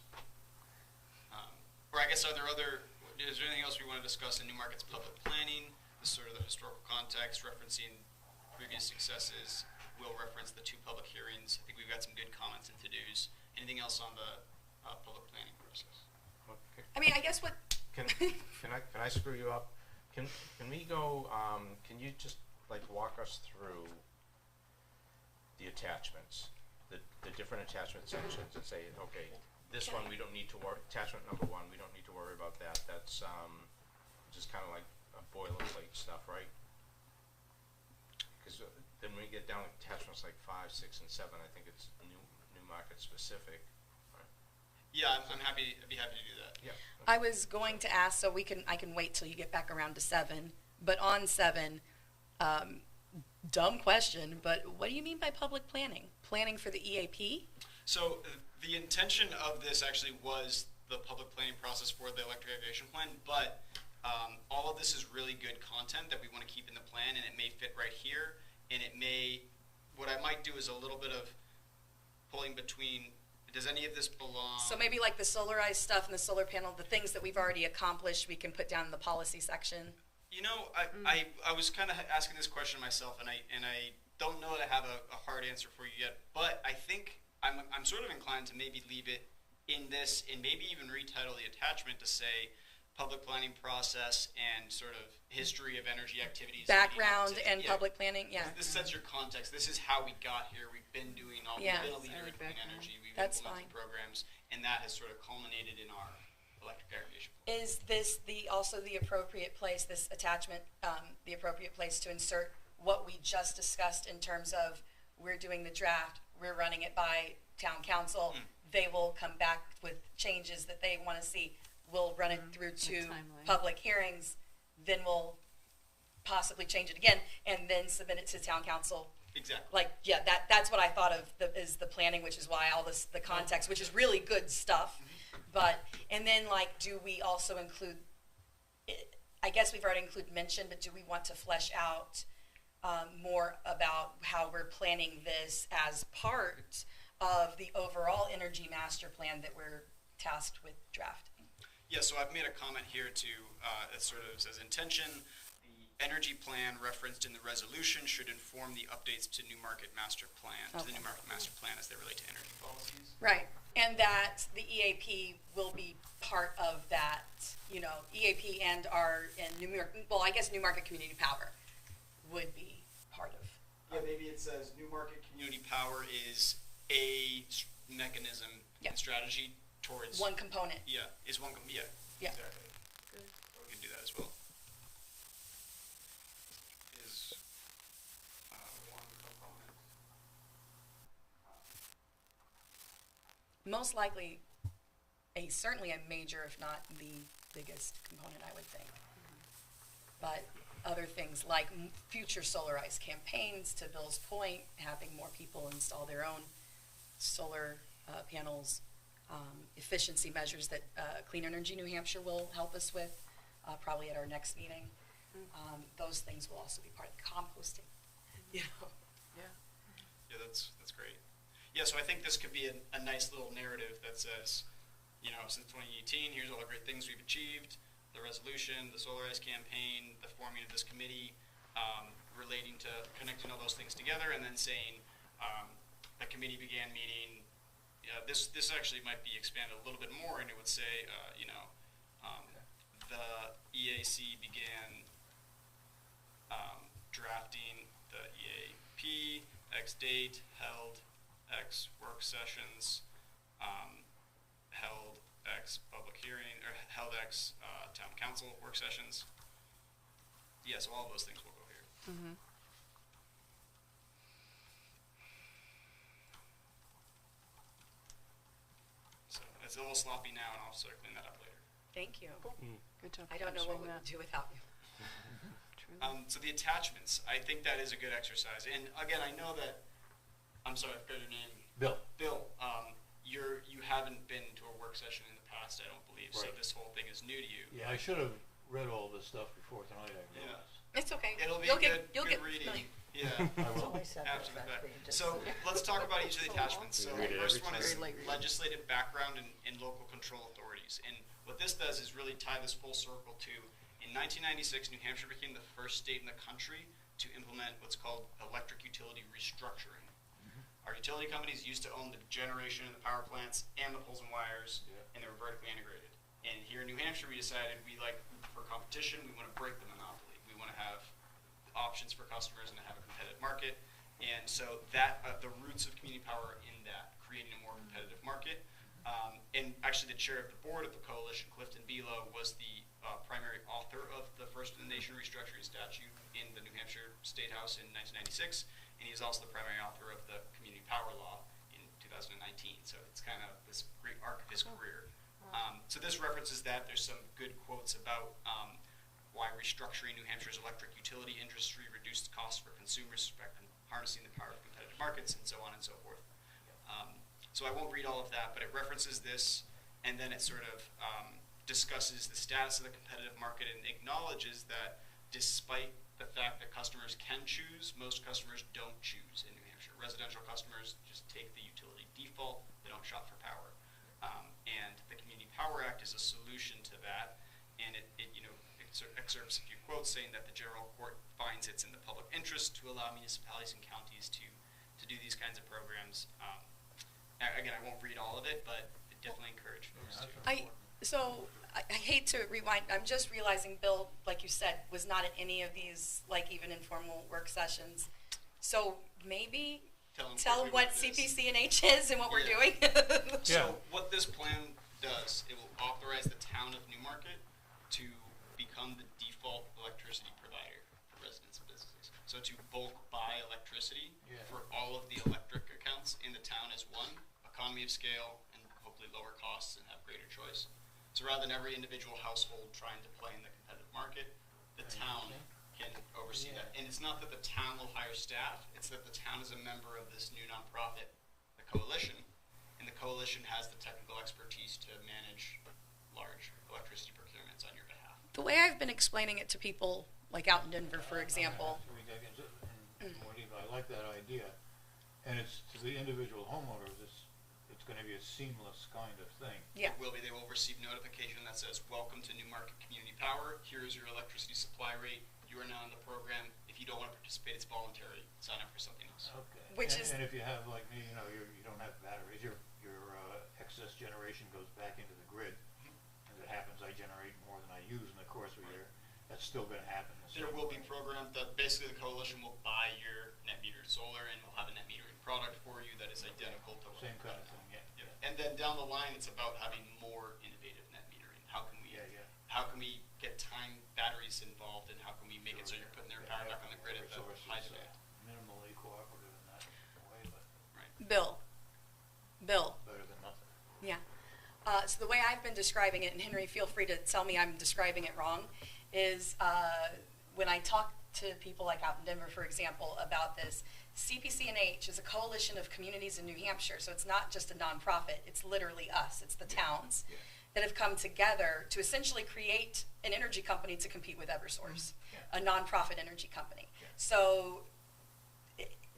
Or I guess is there anything else we want to discuss in Newmarket's public planning, the historical context, referencing previous successes? We'll reference the 2 public hearings. I think we've got some good comments and to-dos. Anything else on the public planning process? Okay. I mean, I guess what Can I screw you up? Can we go, can you just like walk us through the attachments, the different attachment sections and say, okay, this one we don't need to worry, attachment number 1, we don't need to worry about that. That's just kind of like a boilerplate stuff, right? Because then when we get down to attachments like 5, 6, and 7, I think it's Newmarket specific. Right? Yeah, I'd be happy to do that. Yeah. I was going to ask, so I can wait till you get back around to 7. But on 7, dumb question, but what do you mean by public planning? Planning for the EAP? So the intention of this actually was the public planning process for the electric aggregation plan, but all of this is really good content that we want to keep in the plan, and it may fit right here, and what I might do is a little bit of pulling between, does any of this belong? So maybe like the solarized stuff and the solar panel, the things that we've already accomplished, we can put down in the policy section. I was kind of asking this question myself, and I don't know that I have a hard answer for you yet, but I think I'm sort of inclined to maybe leave it in this, and maybe even retitle the attachment to say public planning process and sort of history of energy activities. Background leading up to- and yeah. public planning, yeah. This sets your context. This is how we got here. We've been doing Yeah. we've been a I leader in like clean background. energy. We've That's implemented fine. programs, and that has sort of culminated in our electric aggregation plan. Is this also the appropriate place, this attachment, the appropriate place to insert what we just discussed in terms of we're doing the draft, we're running it by town council, they will come back with changes that they want to see, we'll run it through to timeline. public hearings, then we'll possibly change it again, and then submit it to town council. Exactly. Like, yeah, that's what I thought of is the planning, which is why all this, the context, which is really good stuff. But, and then like, do we also include I guess we've already included mention, but do we want to flesh out more about how we're planning this as part of the overall energy master plan that we're tasked with drafting? Yeah, so I've made a comment here to, that sort of says intention. The energy plan referenced in the resolution should inform the updates to Newmarket master plan, to the Newmarket master plan as they relate to energy policies. Right, and that the EAP will be part of that, you know, EAP and Newmarket, well, I guess Newmarket Community Power would be part of. Yeah, maybe it says Newmarket Community Power is a mechanism Yeah. and strategy towards One component. Yeah, is one. Yeah. Yeah. Exactly. Good. We can do that as well. Is one component. Most likely, certainly a major, if not the biggest component, I would think. But other things like future solarized campaigns, to Bill's point, having more people install their own solar panels, efficiency measures that Clean Energy New Hampshire will help us with, probably at our next meeting. Those things will also be part of the composting. You know? Yeah, that's great. Yeah, so I think this could be a nice little narrative that says, you know, since 2018, here's all the great things we've achieved, the resolution, the Solarize campaign, the forming of this committee, relating to connecting all those things together, and then saying the committee began meeting. This actually might be expanded a little bit more, and it would say, you know, the EAC began drafting the EAP, X date, held X work sessions, held X public hearing, or held X town council work sessions. Yeah, so all of those things will go here. Mm-hmm. So it's a little sloppy now, and I'll sort of clean that up later. Thank you. Good job. I don't know what we capturing would that. do without you. Truly. So the attachments, I think that is a good exercise. And again, I know that, I'm sorry, I forgot your name. Bill. Bill, you haven't been to a work session in the past, I don't believe, so Right. this whole thing is new to you. Yeah, I should have read all this stuff before tonight, I Yeah. realized. It's okay. It'll be You'll good, you'll good get reading. familiar. Yeah. I will. After the fact. So let's talk about each of the attachments. So Read the it first every one time. is Very late. legislative background and local control authorities. And what this does is really tie this full circle to, in 1996, New Hampshire became the first state in the country to implement what's called electric utility restructuring. Our utility companies used to own the generation and the power plants and the poles and wires, and they were vertically integrated. And here in New Hampshire, we decided for competition, we want to break the monopoly. We want to have options for customers and to have a competitive market. And so that the roots of community power are in that, creating a more competitive market. And actually, the chair of the board of the coalition, Clifton Belo, was the primary author of the first in the nation restructuring statute in the New Hampshire State House in 1996, and he's also the primary author of the community power law in 2019. So it's kind of this great arc of his career. So this references that. There's some good quotes about why restructuring New Hampshire's electric utility industry reduced costs for consumers, harnessing the power of competitive markets, and so on and so forth. So I won't read all of that, but it references this, and then it sort of discusses the status of the competitive market and acknowledges that despite the fact that customers can choose, most customers don't choose in New Hampshire. Residential customers just take the utility default, they don't shop for power. And the Community Power Act is a solution to that, and it excerpts a few quotes saying that the general court finds it's in the public interest to allow municipalities and counties to do these kinds of programs. Again, I won't read all of it, but I definitely encourage folks to. I hate to rewind. I'm just realizing Bill, like you said, was not at any of these, like even informal work sessions. So maybe tell him what CPC and H is and what we're doing. So what this plan does, it will authorize the town of Newmarket to become the default electricity provider for residents and businesses. So to bulk buy electricity for all of the electric accounts in the town as one, economy of scale, and hopefully lower costs and have greater choice. So rather than every individual household trying to play in the competitive market, the town can oversee that. And it's not that the town will hire staff, it's that the town is a member of this new nonprofit, the coalition, and the coalition has the technical expertise to manage large electricity procurements on your behalf. The way I've been explaining it to people, like out in Denver, for example. I like that idea, and it's to the individual homeowners. It's going to be a seamless kind of thing. Yeah. It will be. They will receive notification that says, "Welcome to Newmarket Community Power. Here is your electricity supply rate. You are now in the program. If you don't want to participate, it's voluntary. Sign up for something else." Okay. Which and, is- and if you have like me, you don't have batteries. Your excess generation goes back into the grid. As it happens, I generate more than I use in the course of a year. That's still going to happen. the There same will be way. programs that basically the coalition will buy your net metered solar and will have a net metering product for you that is identical to what Same kind of thing. Yeah. Yeah. And then down the line, it's about having more innovative net metering. How can we, Yeah. how can we get time batteries involved, and how can we make it so you're putting their power back on the grid at the Resources, high demand? minimally cooperative in that way, but Bill. better than nothing. Yeah. So the way I've been describing it, and Henry, feel free to tell me I'm describing it wrong, is when I talk to people like out in Denver, for example, about this, CPC&H is a coalition of communities in New Hampshire, so it's not just a nonprofit, it's literally us, it's the towns that have come together to essentially create an energy company to compete with Eversource, a nonprofit energy company. So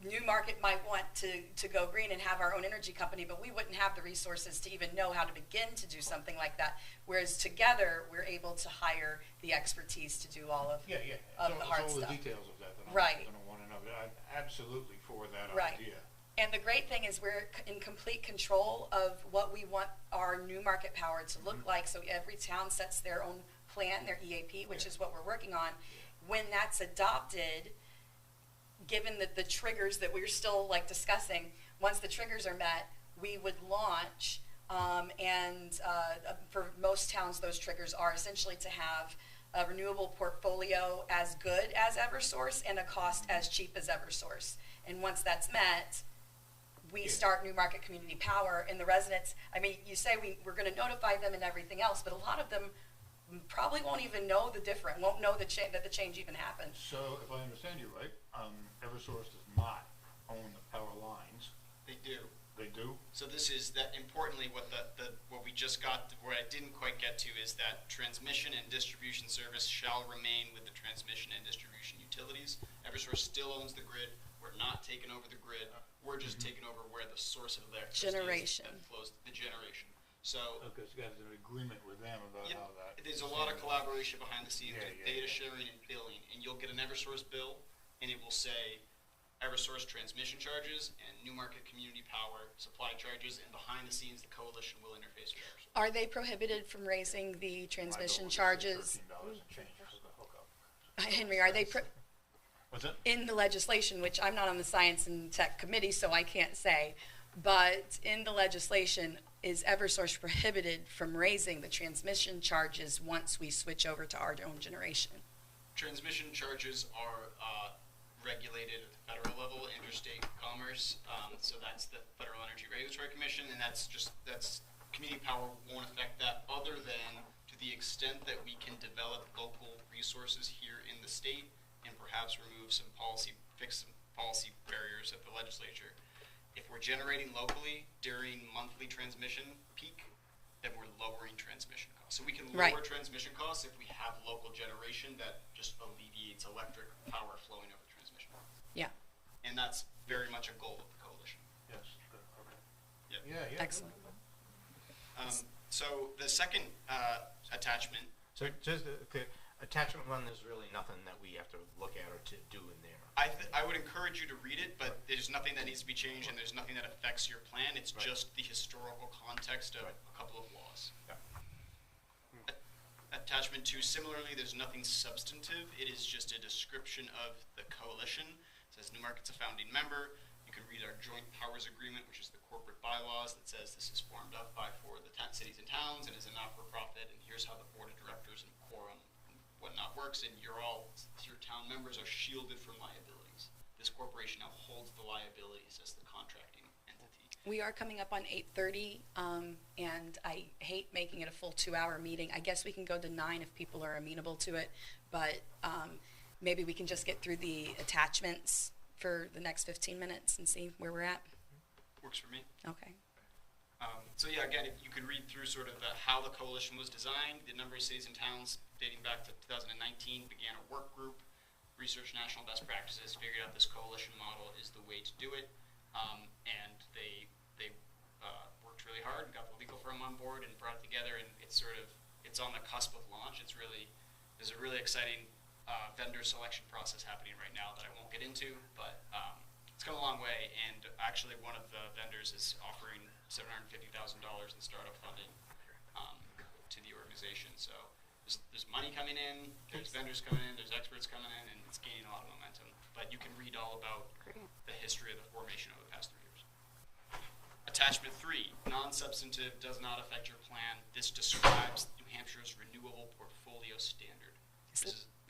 Newmarket might want to go green and have our own energy company, but we wouldn't have the resources to even know how to begin to do something like that. Whereas together, we're able to hire the expertise to do all of, of the hard it's all stuff. the details of that I'm Right. going to want to know. But I'm absolutely for that Right. idea. And the great thing is we're in complete control of what we want our Newmarket power to look like. So every town sets their own plan, their EAP, which is what we're working on. When that's adopted, given the triggers that we're still like discussing, once the triggers are met, we would launch, for most towns, those triggers are essentially to have a renewable portfolio as good as Eversource and a cost as cheap as Eversource. And once that's met, we start Newmarket Community Power, and the residents, I mean, you say we're going to notify them and everything else, but a lot of them probably won't even know the difference, won't know that the change even happened. So if I understand you right, Eversource does not own the power lines. They do. They do? So this is that importantly what what we just got, where I didn't quite get to, is that transmission and distribution service shall remain with the transmission and distribution utilities. Eversource still owns the grid. We're not taking over the grid. We're just taking over where the source of electricity Generation. that flows, the generation. So Okay, so you guys have an agreement with them about Yep. how that. There's a lot of collaboration behind the scenes Yeah, with yeah, data yeah. sharing and billing, and you'll get an Eversource bill, and it will say Eversource transmission charges and Newmarket Community Power supply charges, and behind the scenes, the coalition will interface with Eversource. Are they prohibited from raising the transmission charges? $13 and change for the hookup. Henry, are they What's that? in the legislation, which I'm not on the Science and Tech Committee, so I can't say, but in the legislation, is Eversource prohibited from raising the transmission charges once we switch over to our own generation? Transmission charges are regulated at the federal level, interstate commerce, so that's the Federal Energy Regulatory Commission, and that's community power won't affect that, other than to the extent that we can develop local resources here in the state and perhaps fix some policy barriers at the legislature. If we're generating locally during monthly transmission peak, then we're lowering transmission costs. So we can lower Right. transmission costs if we have local generation that just alleviates electric power flowing over transmission. Yeah, And that's very much a goal of the coalition. Yes, good, okay. Yep. Yeah. excellent. So the second attachment, So just, attachment one, there's really nothing that we have to look at or to do in there. I would encourage you to read it, but there's nothing that needs to be changed, and there's nothing that affects your plan. It's Right. just the historical context of Right. a couple of laws. Yeah. Attachment 2, similarly, there's nothing substantive. It is just a description of the coalition. It says Newmarket's a founding member. You can read our joint powers agreement, which is the corporate bylaws that says this is formed up by for the cities and towns and is a not-for-profit, and here's how the board of directors and quorum and whatnot works, and your town members are shielded from liabilities. This corporation now holds the liabilities as the contracting entity. We are coming up on 8:30, and I hate making it a full 2-hour meeting. I guess we can go to 9 if people are amenable to it, but maybe we can just get through the attachments for the next 15 minutes and see where we're at. Works for me. Okay. So yeah, again, if you could read through sort of how the coalition was designed. The number of cities and towns dating back to 2019 began a work group, researched national best practices, figured out this coalition model is the way to do it, and they worked really hard and got the legal firm on board and brought it together. And it's on the cusp of launch. There's a really exciting vendor selection process happening right now that I won't get into, but it's come a long way. And actually, one of the vendors is offering $750,000 in startup funding to the organization. So there's money coming in, there's vendors coming in, there's experts coming in, and it's gaining a lot of momentum. But you can read all about the history of the formation over the past 3 years. Attachment 3, non-substantive, does not affect your plan. This describes New Hampshire's renewable portfolio standard.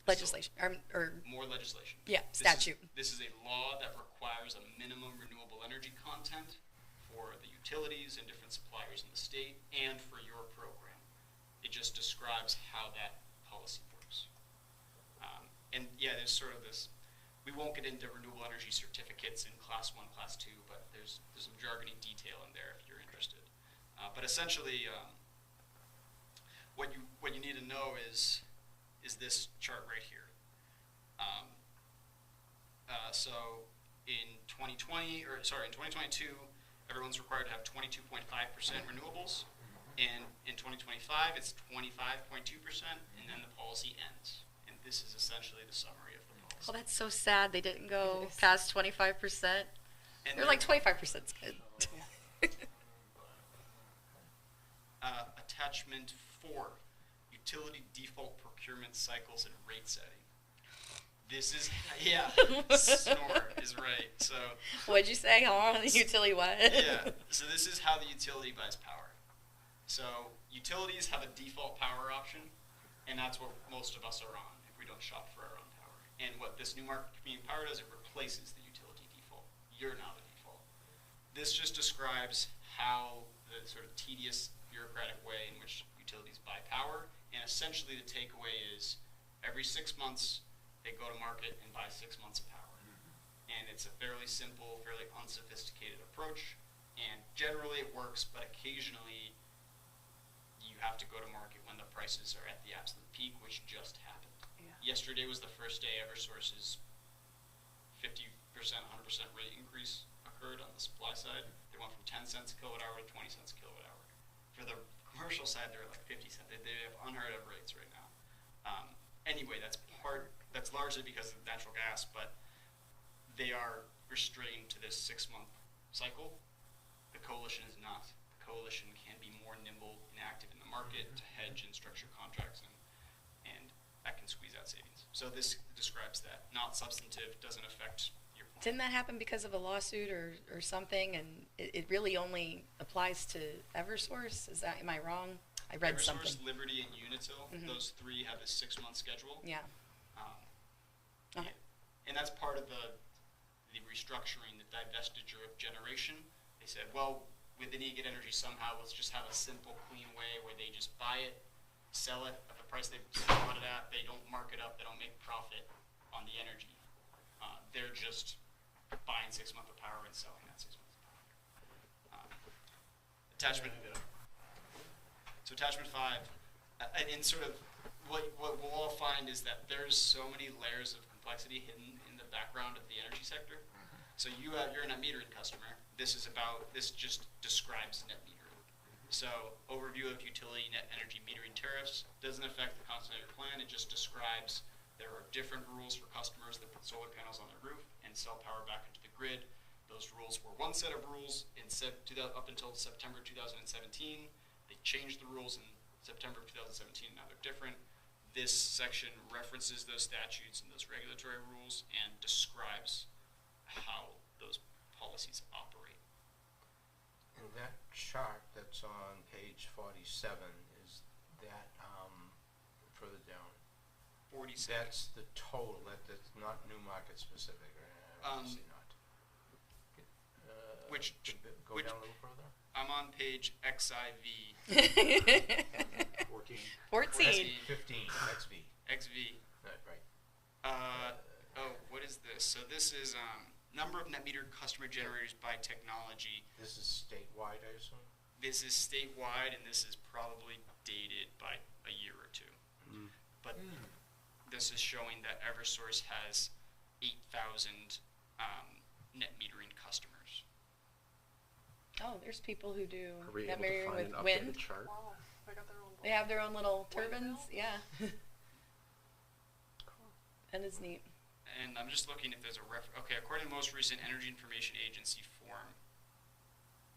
Legislation, or more legislation. Yeah, statute. This is a law that requires a minimum renewable energy content for the utilities and different suppliers in the state and for your program. It just describes how that policy works. And yeah, there's sort of this, we won't get into renewable energy certificates in class 1, class 2, but there's some jargony detail in there if you're interested. But essentially, what you need to know is this chart right here. So in 2022, everyone's required to have 22.5% renewables, and in 2025, it's 25.2%, and then the policy ends. And this is essentially the summary of the policy. Well, that's so sad. They didn't go past 25%. And They're like 25% is good. Attachment 4, utility default procurement cycles and rate setting. This is, snore is right. So What'd you say? The utility what? yeah, so this is how the utility buys power. So utilities have a default power option, and that's what most of us are on if we don't shop for our own power. And what this Newmarket Community Power does, it replaces the utility default. You're now the default. This just describes how the sort of tedious bureaucratic way in which utilities buy power, and essentially the takeaway is every 6 months they go to market and buy 6 months of power. And it's a fairly simple, fairly unsophisticated approach, and generally it works, but occasionally you have to go to market when the prices are at the absolute peak, which just happened. Yeah. Yesterday was the first day Eversource's 50%, 100% rate increase occurred on the supply side. They went from 10 cents a kilowatt hour to 20 cents a kilowatt hour. For the commercial side, they're like 50 cents. They have unheard of rates right now. Anyway, that's largely because of natural gas, but they are restrained to this 6-month cycle. The coalition is not. The coalition can be more nimble and active in the market to hedge and structure contracts, and that can squeeze out savings. So this describes that. Not substantive, doesn't affect your plan. Didn't that happen because of a lawsuit or something, and it really only applies to Eversource? Am I wrong? I read Eversource, something. Liberty, and Unitil, those three have a 6-month schedule. Yeah. Okay. And that's part of the restructuring, the divestiture of generation. They said, well, with the need to get energy somehow, let's just have a simple, clean way where they just buy it, sell it at the price they bought it at. They don't mark it up. They don't make profit on the energy. They're just buying 6 months of power and selling that 6 months of power. Attachment. So attachment 5, and sort of what we'll all find is that there's so many layers of complexity hidden in the background of the energy sector. So you're a net metering customer. This just describes net metering. So overview of utility net energy metering tariffs doesn't affect the consolidated plan. It just describes there are different rules for customers that put solar panels on their roof and sell power back into the grid. Those rules were one set of rules up until September 2017. They changed the rules in September of 2017. Now they're different. This section references those statutes and those regulatory rules and describes how those policies operate. And that chart that's on page 47, is that further down? 47. That's the total. That's not Newmarket specific, right? Obviously not. Go down a little further. I'm on page XIV. 14. 14. 15. XV. XV. Right. What is this? So this is number of net meter customer generators by technology. This is statewide, I assume? this is statewide, and this is probably dated by a year or two. But this is showing that Eversource has 8,000 net metering customers. Oh, there's people who do Are we net able to metering find with an updated wind. chart? Wow, they got their own. They have their own little turbines. Windmill? Yeah, Cool. that is neat. And I'm just looking if there's a okay, according to the most recent Energy Information Agency form.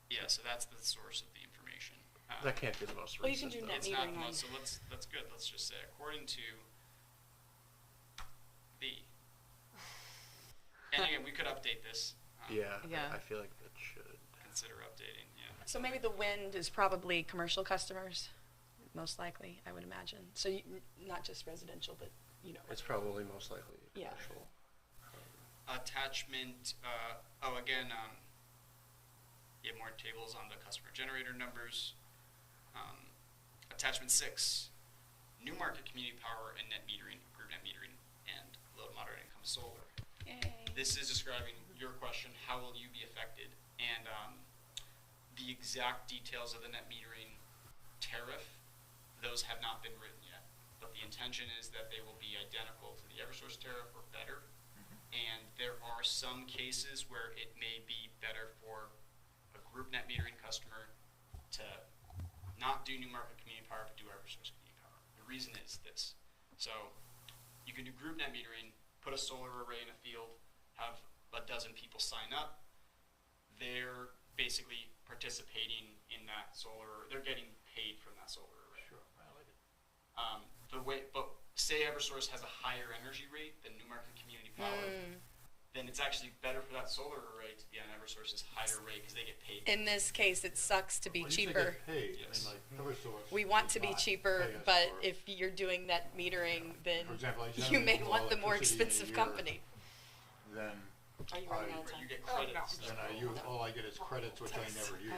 Yeah, so that's the source of the information. That can't be the most Well, you can recent. do though. net It's not metering the on. most, so that's good. Let's just say according to B. And again, we could update this. Yeah, Yeah. I feel like that should. Consider updating. Yeah. So maybe the wind is probably commercial customers, most likely, I would imagine. So not just residential, but It's probably most likely Yeah. commercial. Attachment. Again. You have more tables on the customer generator numbers. Attachment 6. Newmarket Community Power and net metering, group net metering, and low to moderate income solar. Yay. This is describing your question, how will you be affected? And the exact details of the net metering tariff, those have not been written yet. But the intention is that they will be identical to the Eversource tariff or better. And there are some cases where it may be better for a group net metering customer to not do Newmarket Community Power, but do Eversource Community Power. The reason is this. So you can do group net metering, put a solar array in a field, have a dozen people sign up. They're basically participating in that solar, they're getting paid from that solar array. Sure, I like it. But say Eversource has a higher energy rate than Newmarket Community Power, then it's actually better for that solar array to be on Eversource's higher rate because they get paid. In this case, it sucks to be Well, you should cheaper. get paid. Yes. I mean, like Eversource We want does to be not cheaper, pay us but for- if you're doing net metering, then For example, I you may generate want the more electricity in a expensive year, company. Then Are you running I- out of Or time? you get Oh, no. credits. then I use, all I get is credits, which I never use.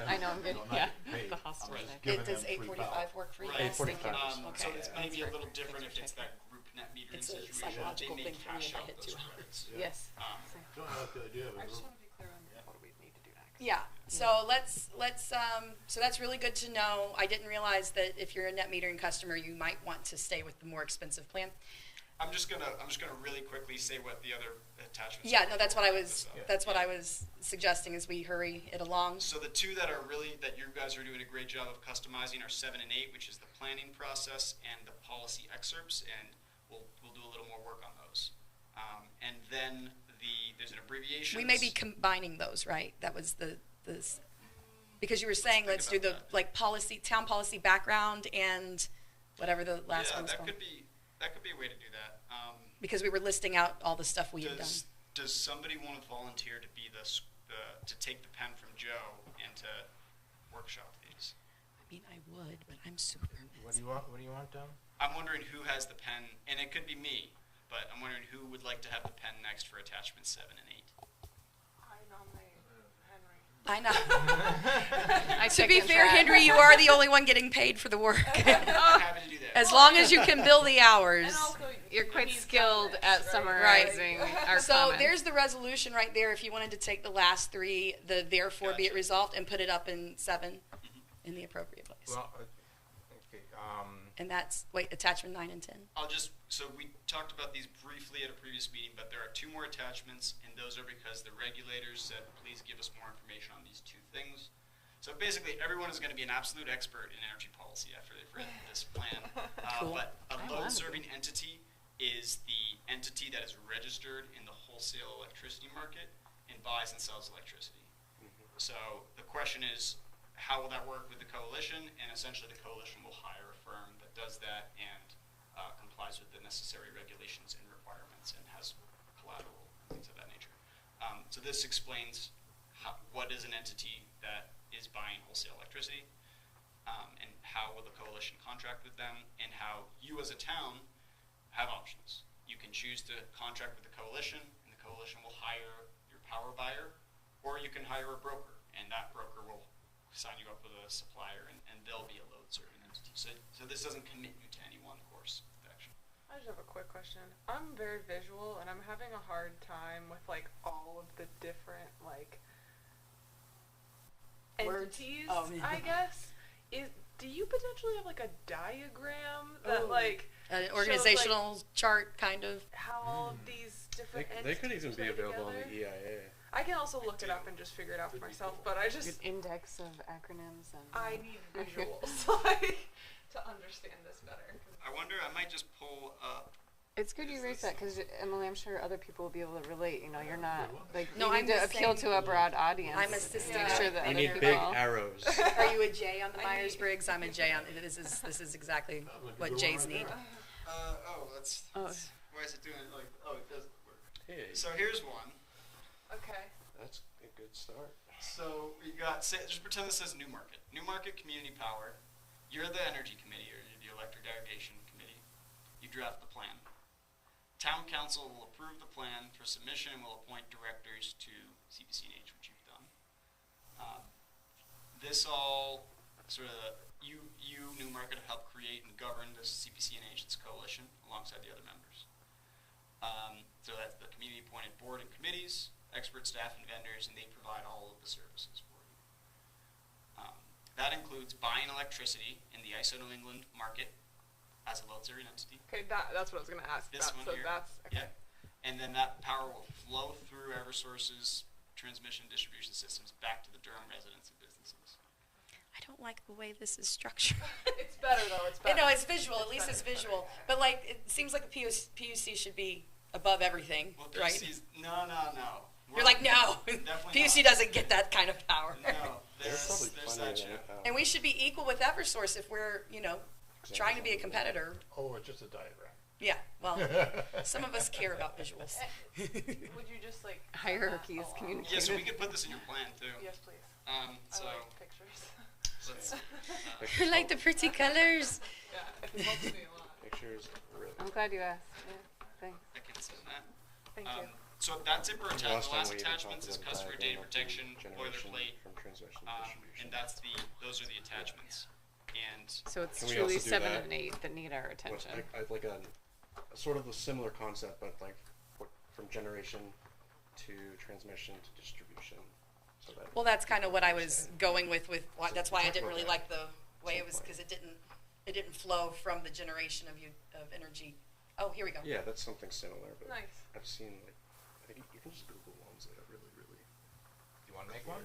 I know, I'm good. So I'm not Yeah. getting paid. The hustle I'm thing. just giving Does them free 8:45 power. work for you Right. guys? Thank you. 8:45. So it's Okay. maybe a That's little right. different if Thanks for it's checking. that group net metering It's a situation. psychological They may thing for me cash if I out hit those too hard. credits. Yes. Don't like the idea of I it. just want to be clear on what we need to do next. Yeah, so let's so that's really good to know. I didn't realize that if you're a net metering customer, you might want to stay with the more expensive plan. I'm just gonna really quickly say what the other attachments. Yeah, are no, that's before what I we wrap was, this up. that's what I was suggesting as we hurry it along. So the two that are really, that you guys are doing a great job of customizing are 7 and 8, which is the planning process and the policy excerpts, and we'll do a little more work on those. And then there's an abbreviation. We may be combining those, right? That was because you were saying, think let's do the, about that. like, town policy background and whatever the last Yeah, one's that called. could be a way to do that. Because we were listing out all the stuff we had done. Does somebody want to volunteer to be to take the pen from Joe and to workshop these? I mean, I would, but I'm super What busy. do you want done? I'm wondering who has the pen, and it could be me, but I'm wondering who would like to have the pen next for attachments 7 and 8. I nominate Henry. I know. I To check be in fair, track. Henry, you are the only one getting paid for the work. I'm happy to do that. As long as you can bill the hours. And also, You're quite he's skilled done at this, right? summarizing our So comments. there's the resolution right there. If you wanted to take the last three, the therefore be it Gotcha. resolved, and put it up in 7 in the appropriate place. Well, okay, And that's, attachment 9 and 10. So we talked about these briefly at a previous meeting, but there are 2 more attachments, and those are because the regulators said, please give us more information on these 2 things. So basically, everyone is going to be an absolute expert in energy policy after they've read this plan. Cool. But a I load love serving entity is the entity that is registered in the wholesale electricity market and buys and sells electricity. So the question is, how will that work with the coalition? And essentially, the coalition will hire a firm that does that and complies with the necessary regulations and requirements and has collateral and things of that nature. So this explains what is an entity that is buying wholesale electricity, and how will the coalition contract with them, and how you as a town have options. You can choose to contract with the coalition, and the coalition will hire your power buyer, or you can hire a broker, and that broker will sign you up with a supplier, and they'll be a load serving entity. So this doesn't commit you to any one course of action. I just have a quick question. I'm very visual, and I'm having a hard time with like all of the different like Words. entities, Oh, yeah. I guess. Do you potentially have like a diagram that like An shows, organizational chart, kind of. how all of these different They could entities even be play available on together? the EIA. I can also look it up and just figure it out for myself, but I Good just index of acronyms and. I need visuals like to understand this better. I wonder, I might just pull up. It's good you raised that because Emily, I'm sure other people will be able to relate. You know, you're not like No, you I'm need to the appeal same. to a broad audience. I'm assisting. Make sure that You other need people. big arrows. Are you a J on the I need- Myers-Briggs? I'm a J on. This is exactly what J's need. That's. Oh. Why is it doing it like? Oh, it doesn't work. Hey, So here's one. Okay. that's a good start. So we got, just pretend this says Newmarket. Newmarket Community Power. You're the Energy Committee or the Electric Aggregation Committee. You draft the plan. Town Council will approve the plan for submission and will appoint directors to CPC&H, which you've done. This all sort of, you Newmarket have helped create and govern this CPC&H, this coalition, alongside the other members. So that's the community appointed board and committees, expert staff and vendors, and they provide all of the services for you. That includes buying electricity in the ISO New England market as a load area entity. Okay, that's what I was gonna ask. This one so here. that's okay. Yeah. And then that power will flow through Eversource's transmission and distribution systems back to the Durham residents and businesses. I don't like the way this is structured. It's better though. It's You better. know, it's visual. At least it's visual. But like, it seems like the PUC should be above everything, Well, right? PUC's, no. You're like, no, Definitely PUC not. doesn't get that kind of power. No, There's probably there's plenty that of chip. that. And we should be equal with Eversource if we're, trying to be a competitor. Oh, it's just a diagram. Yeah, well, some of us care about visuals. Would you just like send Hierarchy that is along? communicated. Yeah, so we could put this in your plan too. Yes, please. So I like pictures. let's. I like the pretty colors. Yeah, it helps me a lot. Pictures, really. I'm glad you asked. Yeah, thanks. I can send that. Thank you. So that's it for Last the time last we even attachments is talked about customer diagram data of the protection, generation boilerplate, from transmission to distribution. and those are the attachments. And So it's Can we truly also do 7 that and 8 that need our What- attention. I'd like a sort of a similar concept, but like from generation to transmission to distribution. So that Well, that's kind of what I was going with. That's why I didn't really like the way it was, because it didn't flow from the generation of energy. Oh, here we go. yeah, that's something similar. But Nice. I've seen I think you can just Google ones that are really. You wanna make one?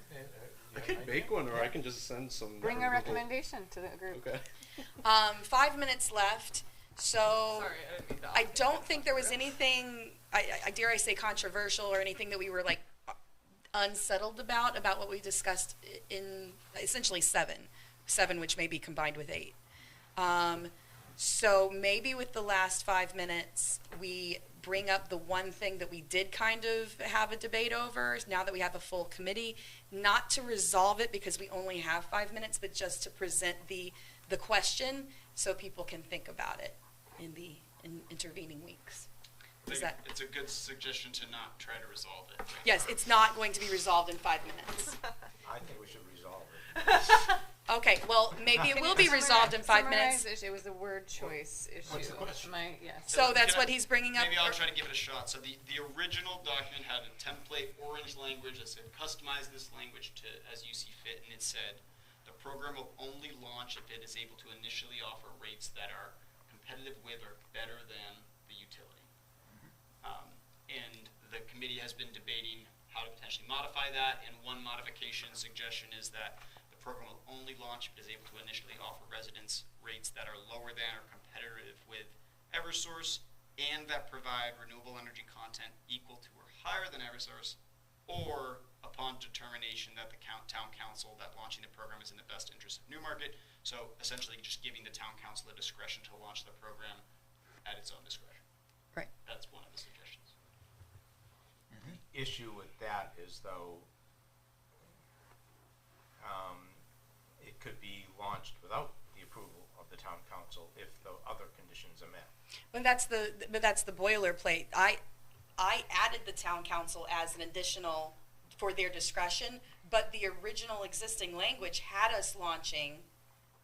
I can make one, or I can just send some. Bring a Google- recommendation to the group. Okay. 5 minutes left. So Sorry, I didn't mean to. I don't think there was anything, I dare I say, controversial or anything that we were like unsettled about what we discussed in essentially 7, which may be combined with 8. So maybe with the last 5 minutes, we bring up the one thing that we did kind of have a debate over, now that we have a full committee, not to resolve it because we only have 5 minutes, but just to present the question so people can think about it in the intervening weeks. Is that? it's a good suggestion to not try to resolve it. Yes, it's not going to be resolved in 5 minutes. I think we should resolve it. Okay, well, maybe it will be resolved in 5 minutes. It was a word choice issue. What's the question? Yes. So that's Can I- what he's bringing up. Maybe I'll try to give it a shot. So the original document had a template orange language that said customize this language to as you see fit, and it said the program will only launch if it is able to initially offer rates that are competitive with or better than the utility. And the committee has been debating how to potentially modify that, and one modification suggestion is that the program will only launch if it is able to initially offer residents rates that are lower than or competitive with Eversource, and that provide renewable energy content equal to or higher than Eversource, or upon determination that the town council that launching the program is in the best interest of Newmarket. So essentially just giving the town council the discretion to launch the program at its own discretion. Right. That's one of the suggestions. The issue with that is though, it could be launched without the approval of the town council if the other conditions are met. But that's the boilerplate. I added the town council as an additional for their discretion, but the original existing language had us launching.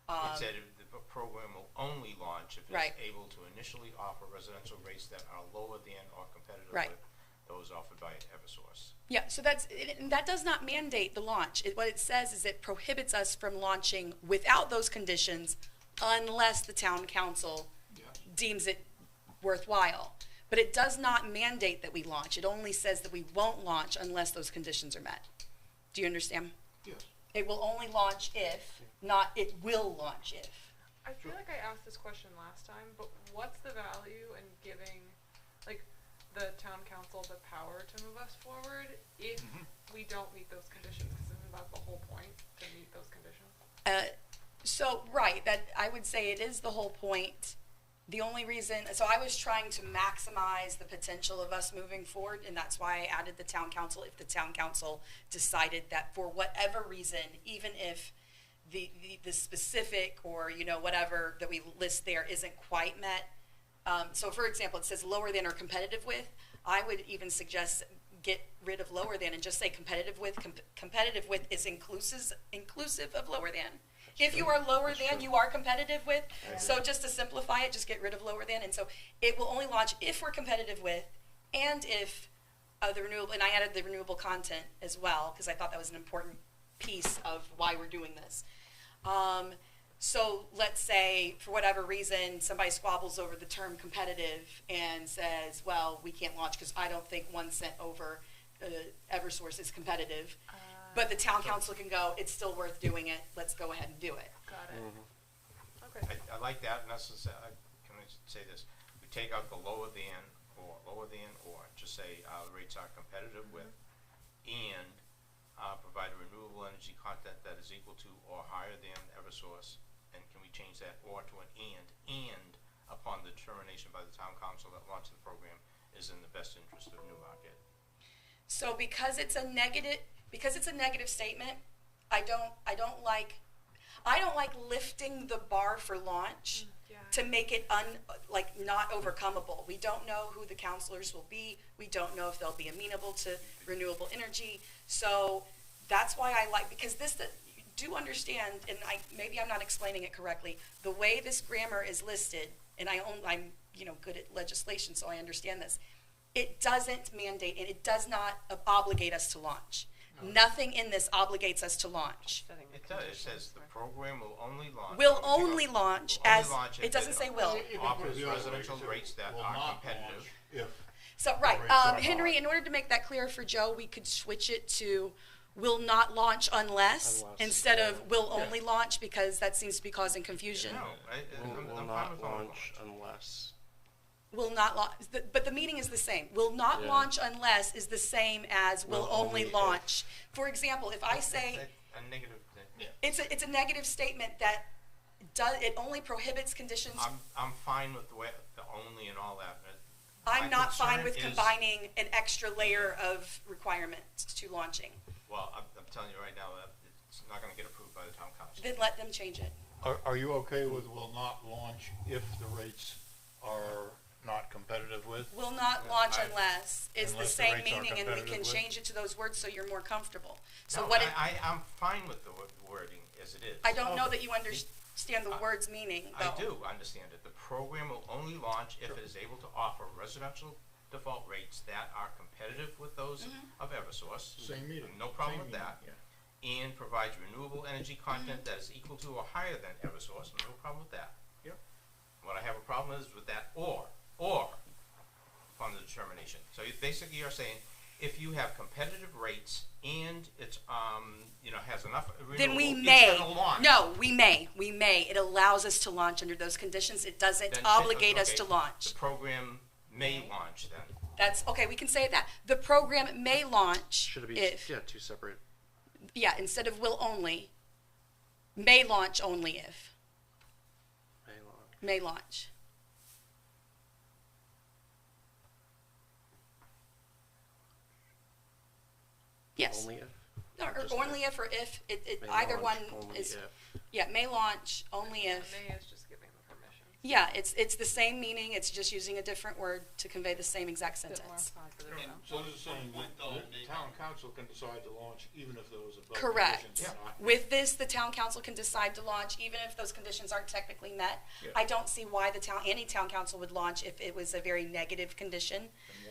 It said the program will only launch if Right. it's able to initially offer residential rates that are lower than or competitive Right. with those offered by Eversource. Yeah, so that does not mandate the launch. What it says is it prohibits us from launching without those conditions unless the town council deems it worthwhile. But it does not mandate that we launch. It only says that we won't launch unless those conditions are met. Do you understand? Yes. It will only launch if, not it will launch if. I feel like I asked this question last time, but what's the value in giving, like, the town council the power to move us forward if we don't meet those conditions? Because isn't that the whole point, to meet those conditions? So, right, that I would say it is the whole point. The only reason, so I was trying to maximize the potential of us moving forward, and that's why I added the town council. If the town council decided that for whatever reason, even if the specific or, you know, whatever that we list there isn't quite met. So for example, it says lower than or competitive with. I would even suggest get rid of lower than and just say competitive with. Competitive with is inclusive of lower than. If you are lower than, you are competitive with. So just to simplify it, just get rid of lower than. And so it will only launch if we're competitive with and if the renewable, and I added the renewable content as well because I thought that was an important piece of why we're doing this. So let's say for whatever reason somebody squabbles over the term competitive and says, well, we can't launch because I don't think 1 cent over Eversource is competitive. But the town council can go, it's still worth doing it, let's go ahead and do it. Got it. Okay. I like that, and that's, can I say this? We take out the lower than, or just say, rates are competitive with, and provide renewable energy content that is equal to or higher than Eversource, and can we change that or to an and upon the determination by the town council that launching the program is in the best interest of Newmarket. So because it's a negative statement, I don't like lifting the bar for launch to make it not overcomable. We don't know who the counselors will be. We don't know if they'll be amenable to renewable energy. So that's why I like, because do understand, and maybe I'm not explaining it correctly, the way this grammar is listed, and I'm good at legislation, so I understand this. It doesn't mandate, and it does not obligate us to launch. No. Nothing in this obligates us to launch. It does. It says the program will only launch. Will only launch as, it doesn't say will. Offers residential rates that are competitive. So, right, Henry, in order to make that clear for Joe, we could switch it to will not launch unless instead of will only launch, because that seems to be causing confusion. No, will not launch unless. Will not launch, but the meaning is the same. Will not launch unless is the same as will only launch. For example, if I say a negative thing. It's a negative statement that it only prohibits conditions. I'm fine with the way the only and all that. I'm not fine with combining an extra layer of requirements to launching. Well, I'm telling you right now that it's not going to get approved by the town council. Then let them change it. Are you okay with will not launch if the rates are not competitive with? Will not launch unless is the same meaning, and we can change it to those words so you're more comfortable. So no, I'm fine with the wording as it is. I don't know that you understand the word's meaning, though. I do understand it. The program will only launch if it is able to offer residential default rates that are competitive with those of Eversource. Same meaning. No problem with that. Yeah. And provides renewable energy content that is equal to or higher than Eversource. No problem with that. Yep. What I have a problem is with that or upon the determination. So basically you're saying if you have competitive rates and it's has enough renewable, then we may. It's gonna launch. No, we may. It allows us to launch under those conditions. It doesn't obligate us to launch. The program may launch then. That's okay. We can say that the program may launch. Should it be if two separate? Yeah, instead of will only, may launch only if. May launch. Yes. Only if? No, or only if, or if, either one is, may launch, only if. May is just giving the permission. Yeah, it's the same meaning, it's just using a different word to convey the same exact sentence. So this is saying that the town council can decide to launch even if those above Correct. conditions are not. With this, the town council can decide to launch even if those conditions aren't technically met. Yeah. I don't see why any town council would launch if it was a very negative condition.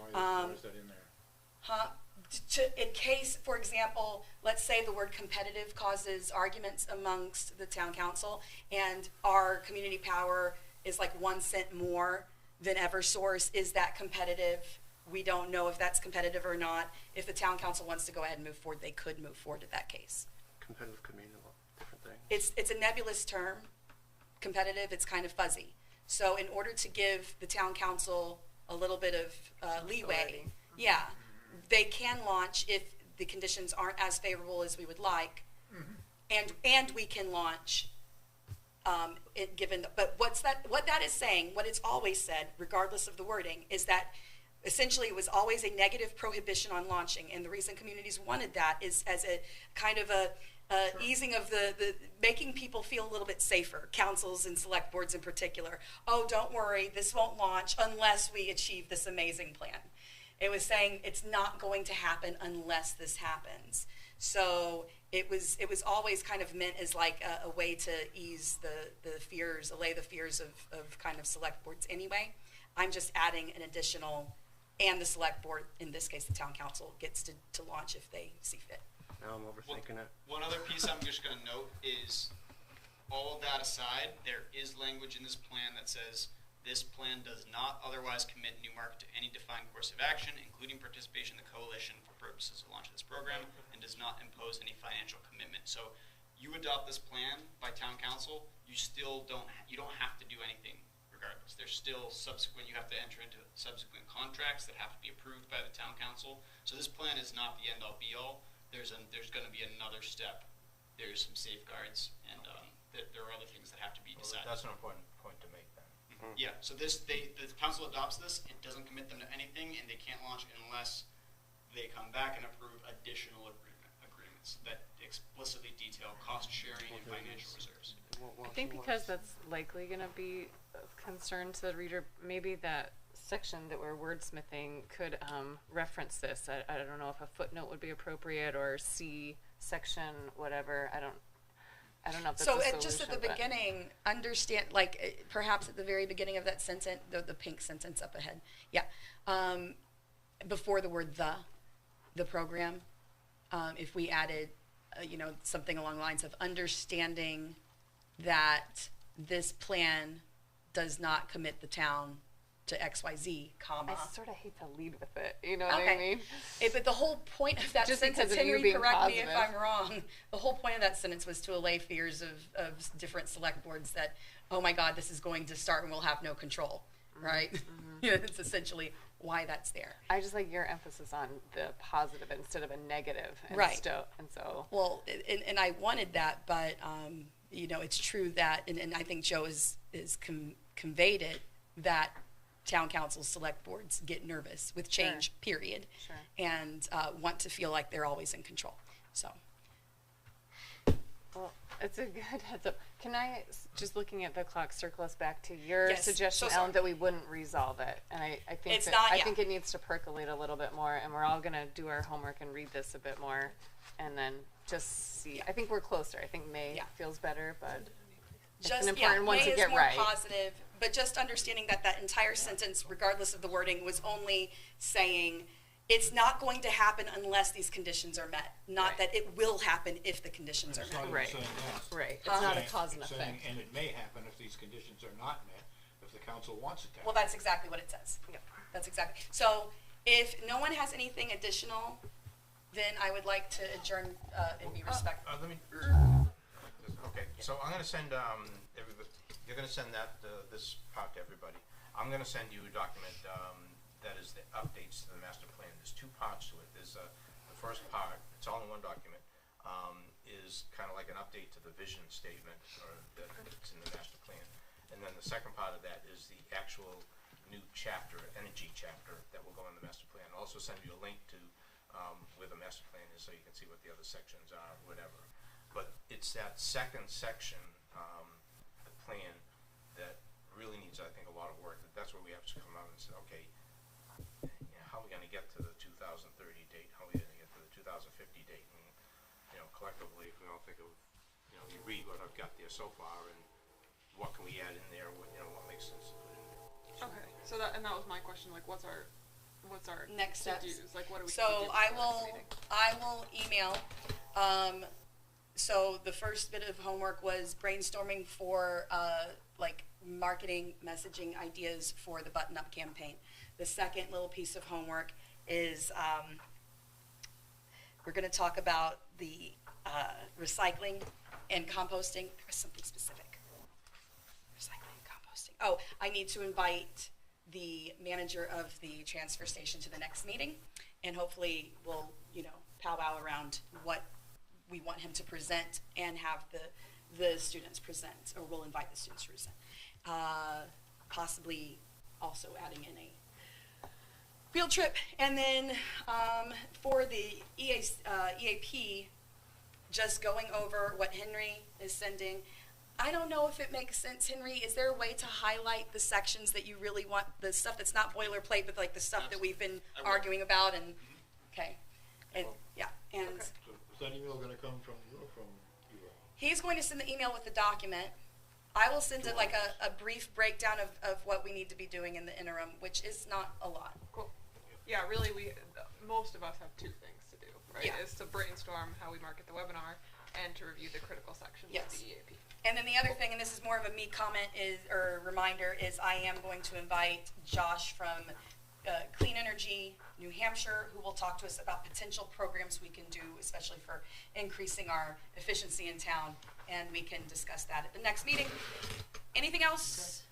And why is that in there? in case, for example, let's say the word competitive causes arguments amongst the town council, and our community power is like 1 cent more than Eversource. Is that competitive? We don't know if that's competitive or not. If the town council wants to go ahead and move forward, they could move forward to that case. Competitive could mean a lot of different things. It's a nebulous term. Competitive, it's kind of fuzzy. So in order to give the town council a little bit of leeway, yeah, they can launch if the conditions aren't as favorable as we would like, and we can launch. But what that is saying, what it's always said, regardless of the wording, is that essentially it was always a negative prohibition on launching, and the reason communities wanted that is as a kind of a easing of the making people feel a little bit safer, councils and select boards in particular. Oh, don't worry, this won't launch unless we achieve this amazing plan. It was saying it's not going to happen unless this happens. So it was always kind of meant as like a way to ease the fears, allay the fears of kind of select boards anyway. I'm just adding an additional, and the select board, in this case the town council, gets to launch if they see fit. Now I'm overthinking it. One other piece I'm just going to note is, all of that aside, there is language in this plan that says this plan does not otherwise commit Newmarket to any defined course of action, including participation in the coalition for purposes of launch of this program, and does not impose any financial commitment. So you adopt this plan by town council, you still don't have to do anything regardless. There's still you have to enter into subsequent contracts that have to be approved by the town council. So this plan is not the end all be all. There's going to be another step. There's some safeguards, and there are other things that have to be decided. That's an important point to make then. Yeah, so the council adopts this, it doesn't commit them to anything, and they can't launch unless they come back and approve additional agreements that explicitly detail cost sharing and financial reserves. I think because that's likely going to be of concern to the reader, maybe that section that we're wordsmithing could reference this. I don't know if a footnote would be appropriate, or C section, whatever. I don't know if that's So a solution, just at the beginning, understand, like perhaps at the very beginning of that sentence, the pink sentence up ahead, yeah, before the word the program, if we added, something along the lines of understanding that this plan does not commit the town to XYZ, comma. I sort of hate to lead with it, you know what I mean? But the whole point of that Just sentence, because of you Henry, being correct me positive. if I'm wrong, the whole point of that sentence was to allay fears of different select boards that, oh my God, this is going to start and we'll have no control, right? It's essentially why that's there. I just like your emphasis on the positive instead of a negative. And Right. So. Well, and I wanted that, but, it's true that, and I think Joe is conveyed it, that town councils, select boards get nervous with change, period, Sure. and want to feel like they're always in control. So, Well, it's a good heads up. Can I, just looking at the clock, circle us back to your Yes, suggestion, so Ellen, sorry. that we wouldn't resolve it? And I think It's that, not, I yeah. think it needs to percolate a little bit more, and we're all going to do our homework and read this a bit more, and then just see. I think we're closer. I think May Yeah. feels better, but it's just an important one May to is get more right. positive, but just understanding that entire sentence, regardless of the wording, was only saying it's not going to happen unless these conditions are met, not Right. that it will happen if the conditions are It's met. not even Right. saying that. Right. It's Huh? not a Saying- cause and it's effect. saying, and it may happen if these conditions are not met, if the council wants it to happen. Well, that's exactly what it says. Yep. That's exactly. So if no one has anything additional, then I would like to adjourn and be respectful. Let me. Okay, so I'm going to send everybody. You're going to send this part to everybody. I'm going to send you a document that is the updates to the master plan. There's two parts to it. There's the first part. It's all in one document. Is kind of like an update to the vision statement that's in the master plan, and then the second part of that is the actual new chapter, energy chapter, that will go in the master plan. I'll also send you a link to where the master plan is, so you can see what the other sections are, whatever. But it's that second section, the plan, that really needs, I think, a lot of work. That's where we have to come out and say, okay, how are we going to get to the 2030 date? How are we going to get to the 2050 date? And, collectively, if we all think of, you read what I've got there so far, and what can we add in there? What makes sense to put in there? Okay, so that was my question. Like, what's what's our Next steps. to-dos? Like, what do we So need to do I before the will, next meeting? I will email. So the first bit of homework was brainstorming for like marketing, messaging ideas for the Button Up campaign. The second little piece of homework is we're going to talk about the recycling and composting. There was something specific. Recycling and composting. Oh, I need to invite the manager of the transfer station to the next meeting, and hopefully we'll, powwow around what we want him to present and have the students present, or we'll invite the students to present. Possibly also adding in a field trip. And then for the EAP, just going over what Henry is sending. I don't know if it makes sense, Henry. Is there a way to highlight the sections that you really want, the stuff that's not boilerplate, but like the stuff that we've been I will. arguing about? And okay, and yeah, and Okay. So is that email gonna come from you or from you? he's going to send the email with the document. I will send it like a brief breakdown of what we need to be doing in the interim, which is not a lot. Cool. Yeah, really, most of us have two things to do, right? Yeah. Is to brainstorm how we market the webinar and to review the critical sections Yes. of the EAP. And then the other thing, and this is more of a me comment or reminder, is I am going to invite Josh from Clean Energy New Hampshire, who will talk to us about potential programs we can do, especially for increasing our efficiency in town, and we can discuss that at the next meeting. Anything else?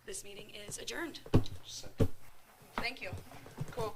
This meeting is adjourned. Thank you. Cool.